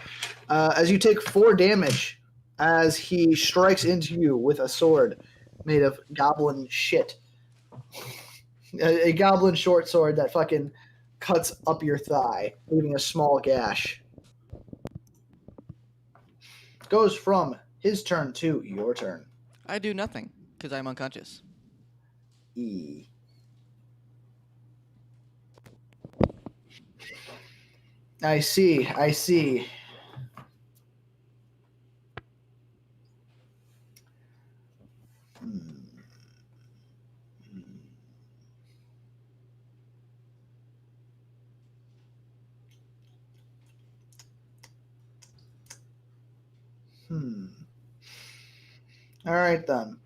As you take 4 damage as he strikes into you with a sword made of goblin shit. A goblin short sword that fucking cuts up your thigh, leaving a small gash. Goes from his turn to your turn.
I do nothing because I'm unconscious.
E. I see. All right then.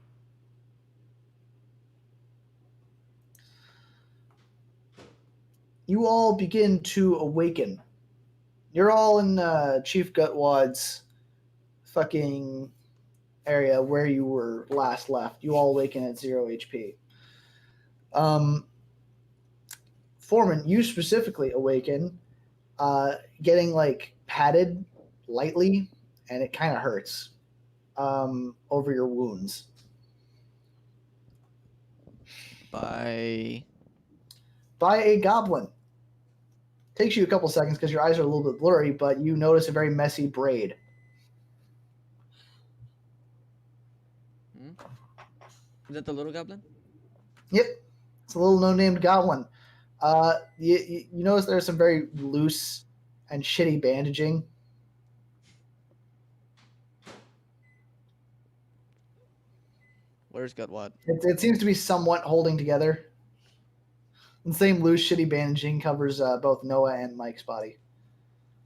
You all begin to awaken. You're all in Chief Gutwad's fucking area where you were last left. You all awaken at 0 HP. Foreman, you specifically awaken, getting like patted lightly, and it kind of hurts over your wounds.
By
a goblin. Takes you a couple seconds because your eyes are a little bit blurry, but you notice a very messy braid.
Is that the little goblin?
Yep. It's a little no-named goblin. You notice there's some very loose and shitty bandaging.
Where's Gutwad?
It seems to be somewhat holding together. The same loose, shitty bandaging covers both Noah and Mike's body.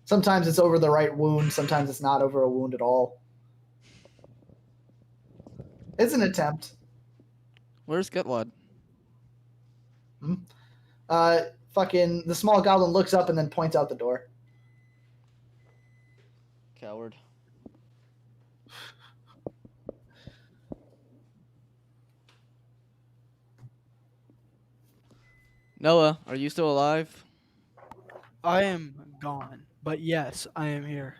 Sometimes it's over the right wound. Sometimes it's not over a wound at all. It's an attempt.
Where's Gutwad?
Fucking the small goblin looks up and then points out the door.
Coward. Noah, are you still alive?
I am gone, but yes, I am here.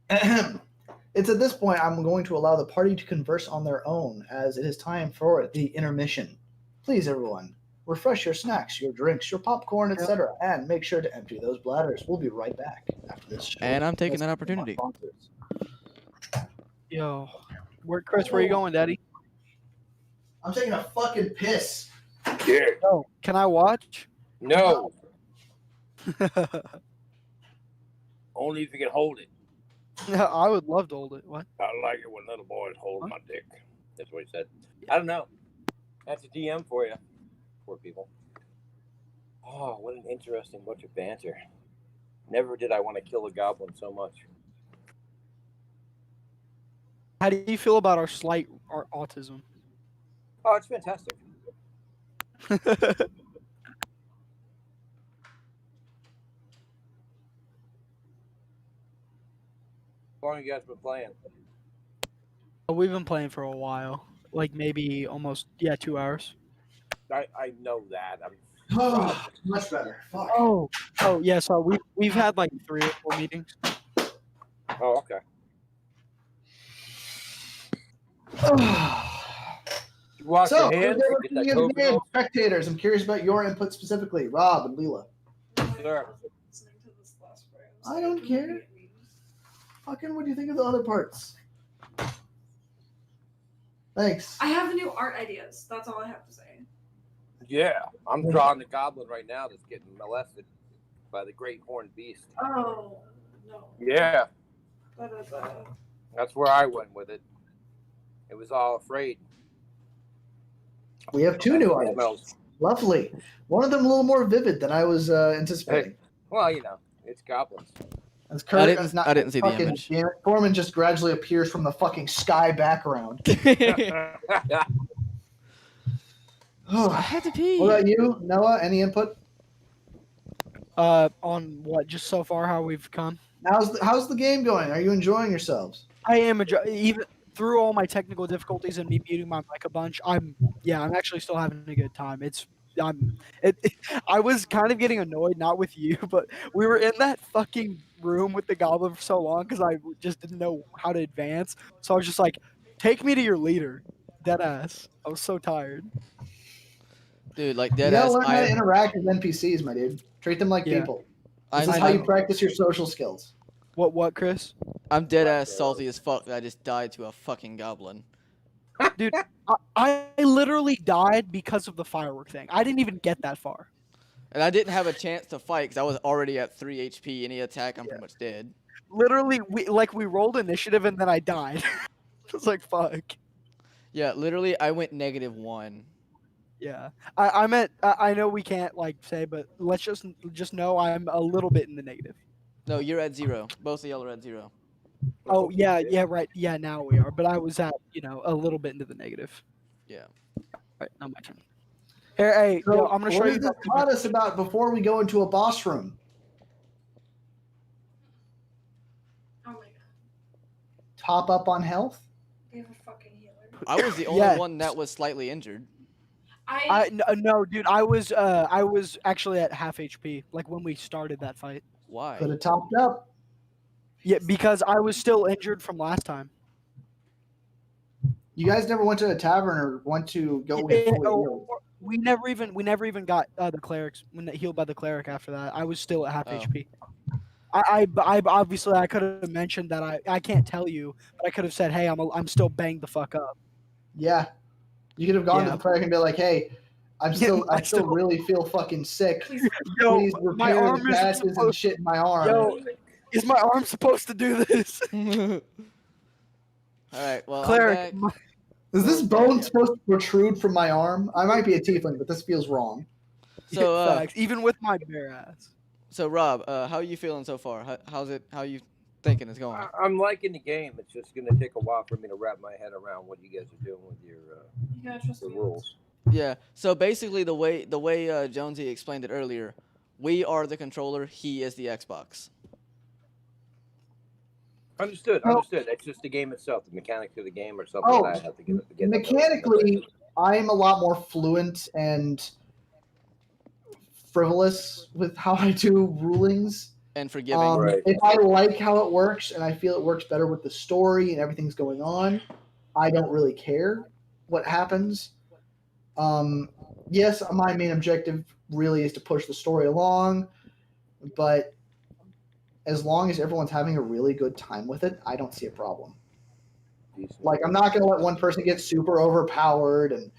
It's at this point I'm going to allow the party to converse on their own, as it is time for the intermission. Please, everyone, refresh your snacks, your drinks, your popcorn, etc., and make sure to empty those bladders. We'll be right back after this show.
And I'm taking that opportunity.
Yo, Chris, where you going, Daddy?
I'm taking a fucking piss.
Yeah.
No, can I watch?
No. Only if you can hold it.
I would love to hold it. What?
I like it when little boys hold my dick. That's what he said. I don't know. That's a DM for you. Poor people. Oh, what an interesting bunch of banter. Never did I want to kill a goblin so much.
How do you feel about our autism?
Oh, it's fantastic. How long have you guys been playing?
We've been playing for a while, like maybe almost 2 hours.
I know that.
Oh, much better. Fuck.
Oh yeah. So we've had like 3 or 4 meetings.
Oh, okay. You wash
So,
your hands, get that COVID off.
spectators, I'm curious about your input specifically. Rob and Leela.
Sure.
I don't care. Fucking, what do you think of the other parts? Thanks.
I have new art ideas. That's all I have to say.
Yeah, I'm drawing the goblin right now that's getting molested by the great horned beast.
Oh, no.
Yeah,
That is
that's where I went with it. It was all afraid.
We have 2 new
It
artists.
smells.
Lovely. One of them a little more vivid than I was anticipating.
Well, you know, it's goblins.
As
I
Kurt
didn't-
is not
I didn't see the
fucking
image.
damn it, Foreman just gradually appears from the fucking sky background.
I had to pee.
What about you, Noah? Any input?
On what? Just so far, how we've come.
How's the game going? Are you enjoying yourselves?
I am even through all my technical difficulties and me muting my mic a bunch. I'm actually still having a good time. It's I was kind of getting annoyed, not with you, but we were in that fucking room with the goblin for so long because I just didn't know how to advance. So I was just like, "Take me to your leader." Dead ass. I was so tired.
Dude, like
You
dead
gotta
ass.
learn how to interact with NPCs, my dude. Treat them like
Yeah.
people. This is
I'm,
how you
I'm,
practice your social skills.
What, Chris?
I'm dead ass salty as fuck that I just died to a fucking goblin.
Dude, I literally died because of the firework thing. I didn't even get that far.
And I didn't have a chance to fight because I was already at 3 HP. Any attack, I'm pretty much dead.
Literally, we rolled initiative and then I died. I was like, fuck.
Yeah, literally, I went -1.
Yeah, I meant I know we can't like say, but let's just know I'm a little bit in the negative.
No, you're at 0. Both of y'all are at 0.
Oh yeah, right. Yeah, now we are. But I was at a little bit into the negative.
Yeah.
Right, now my turn. Here, hey,
So,
yo, I'm gonna show
what
you.
has this taught us about before we go into a boss room?
Oh my god.
Top up on health?
They have a fucking healer.
I was the only
Yes.
one that was slightly injured.
No, dude, I was actually at half HP, like when we started that fight.
Why?
Could have topped up.
Yeah, because I was still injured from last time.
You guys never went to a tavern or went to go get
Yeah,
fully healed.
we never even got the clerics healed by the cleric after that. I was still at half
Oh.
HP. I obviously I could have mentioned that I can't tell you, but I could have said, hey, I'm still banged the fuck up.
Yeah. You could have gone to
Yeah.
the cleric and be like, hey, I still really feel fucking sick.
Yo,
Please
my
repair
arm
the
is
patches and
supposed.
shit in my arm.
Yo, is my arm supposed to do this?
All right. Well,
Cleric,
I'm back.
Is this
So,
bone
yeah.
supposed to protrude from my arm? I might be a tiefling, but this feels wrong.
So,
facts, even with my bare ass.
so Rob, how are you feeling so far? How's it? How you thinking it's going?
I'm liking the game. It's just going to take a while for me to wrap my head around what you guys are doing with your
You gotta trust
the
me.
rules.
Yeah. So basically, the way Jonesy explained it earlier, we are the controller. He is the Xbox.
Understood.
Well-
Understood. It's just the game itself, the mechanics of the game, or something
Oh,
that I have to get.
Mechanically, I'm a lot more fluent and frivolous with how I do rulings.
And forgiving.
Right.
If I like how it works and I feel it works better with the story and everything's going on, I don't really care what happens. Yes, my main objective really is to push the story along, but as long as everyone's having a really good time with it, I don't see a problem. Like, I'm not going to let one person get super overpowered and,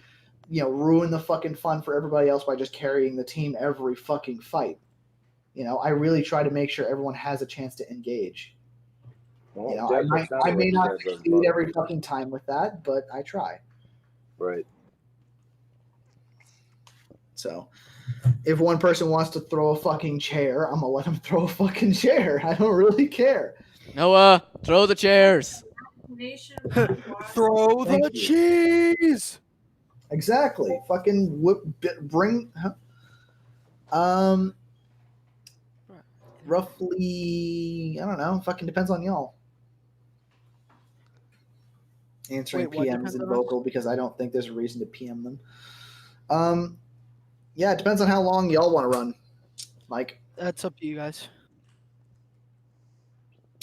ruin the fucking fun for everybody else by just carrying the team every fucking fight. I really try to make sure everyone has a chance to engage. I may not succeed every fucking time with that, but I try.
Right.
So, if one person wants to throw a fucking chair, I'm gonna let them throw a fucking chair. I don't really care.
Noah, throw the chairs.
Throw
Thank
the
you.
cheese.
Exactly. Fucking bring. Roughly, I don't know. Fucking depends on y'all. Answering
Wait, what
PMs
depends
in
on
vocal because I don't think there's a reason to PM them. Yeah, it depends on how long y'all want to run. Mike,
That's up to you guys.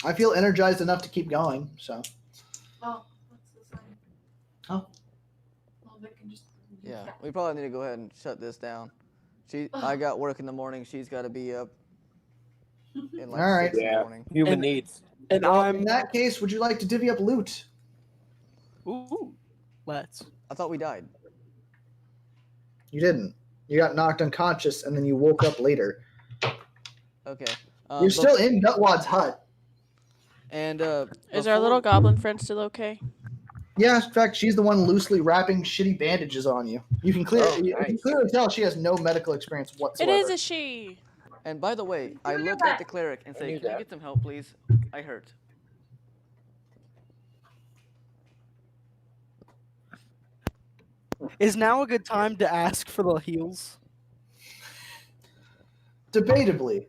I feel energized enough to keep going. So.
Oh, that's the sign.
Oh.
Well, they can just use
Yeah,
that.
we probably need to go ahead and shut this down. I got work in the morning. She's got to be up in like
All right.
6 in the
Yeah.
morning.
Human needs.
And
Well,
I'm.
in that case, would you like to divvy up loot?
Ooh, let's.
I thought we died.
You didn't. You got knocked unconscious and then you woke up later.
Okay.
You're still in Nutwad's hut.
And
Is our little goblin friend still okay?
Yeah, in fact, she's the one loosely wrapping shitty bandages on you. You can you can
nice.
clearly tell she has no medical experience
It
whatsoever.
is a she.
And by the way, I look at the cleric and say,
knew
"Can I
that.
get some help, please? I hurt."
Is now a good time to ask for the heals?
Debatably.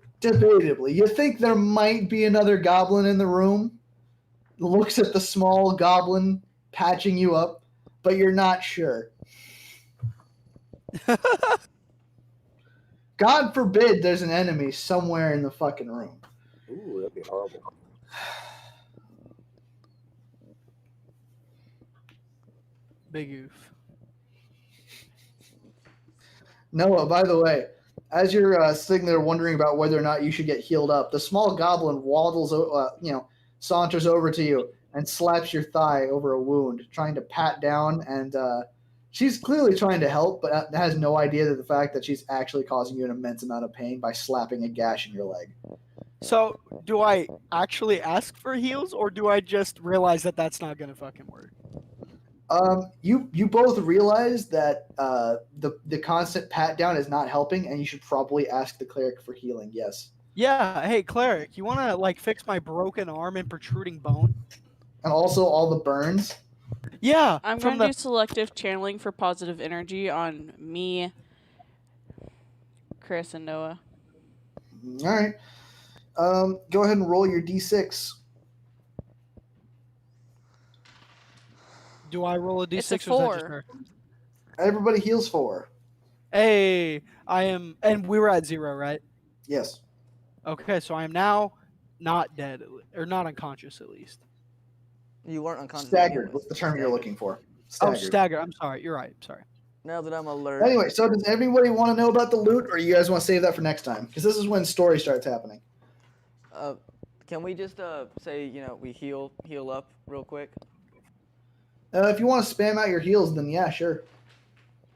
You think there might be another goblin in the room? Looks at the small goblin patching you up, but you're not sure. God forbid there's an enemy somewhere in the fucking room.
Ooh, that'd be horrible.
Big oof.
Noah, by the way, as you're sitting there wondering about whether or not you should get healed up, the small goblin waddles, saunters over to you and slaps your thigh over a wound, trying to pat down. And she's clearly trying to help, but has no idea that the fact that she's actually causing you an immense amount of pain by slapping a gash in your leg.
So, do I actually ask for heals, or do I just realize that that's not gonna fucking work?
You both realize that the constant pat down is not helping, and you should probably ask the cleric for healing. Yes.
Yeah. Hey, cleric, you wanna like fix my broken arm and protruding bone?
And also all the burns.
Yeah.
I'm
from
going to do selective channeling for positive energy on me, Chris, and Noah.
All right. Go ahead and roll your d6.
Do I roll a d6
It's a
or is that just
4.
her?
Everybody heals 4.
Hey, I am, and we were at 0, right?
Yes.
Okay, so I am now not dead, or not unconscious at least.
You weren't unconscious.
Staggered was the term you're looking for.
Oh,
Staggered.
stagger. I'm sorry. You're right. Sorry.
Now that I'm alert.
Anyway, so does everybody want to know about the loot, or you guys want to save that for next time? Because this is when story starts happening.
Can we just say we heal up real quick?
If you want to spam out your heals, then yeah, sure.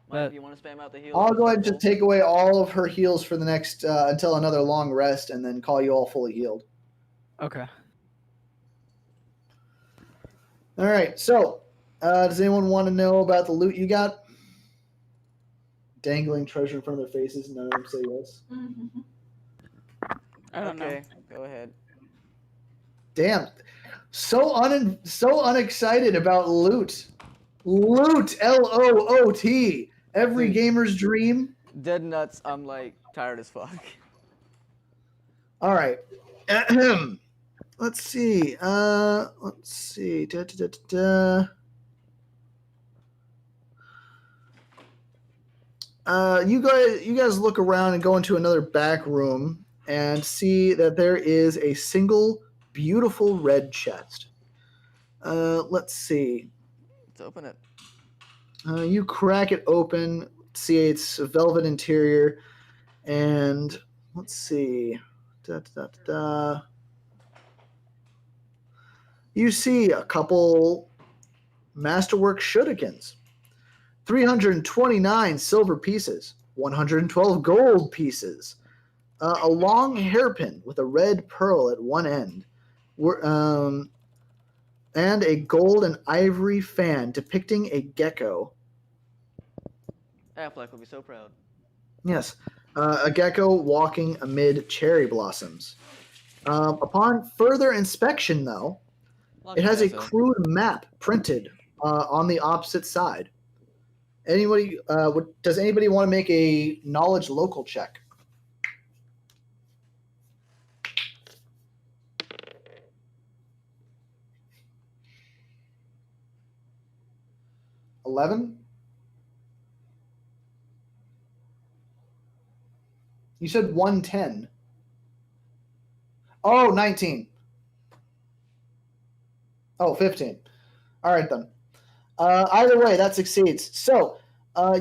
Mike, do you want to spam out the heals?
I'll go ahead and just take away all of her heals for the next until another long rest, and then call you all fully healed.
Okay.
All right. So, does anyone want to know about the loot you got? Dangling treasure in front of their faces, none of them say yes.
I don't know.
Okay, go ahead.
Damn, so unexcited about loot. Loot, LOOT. Every
Dude.
gamer's dream.
Dead nuts. I'm like tired as fuck.
All right. Let's see. Da, da, da, da, da. You guys look around and go into another back room and see that there is a single beautiful red chest. Let's see.
Let's open it.
You crack it open, see it's a velvet interior, and let's see. Da, da, da, da. You see a couple masterwork shurikens, 329 silver pieces, 112 gold pieces, a long hairpin with a red pearl at one end, and a gold and ivory fan depicting a gecko.
Affleck will be so proud.
Yes, a gecko walking amid cherry blossoms. Upon further inspection, though, it has a crude map printed on the opposite side. Anybody? Does anybody want to make a knowledge local check? $11? You said 110. Oh, 19. Oh, 15. All right, then. Either way, that succeeds. So,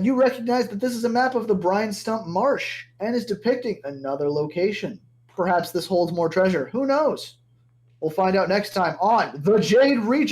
you recognize that this is a map of the Brine Stump Marsh and is depicting another location. Perhaps this holds more treasure. Who knows? We'll find out next time on the Jade Regent.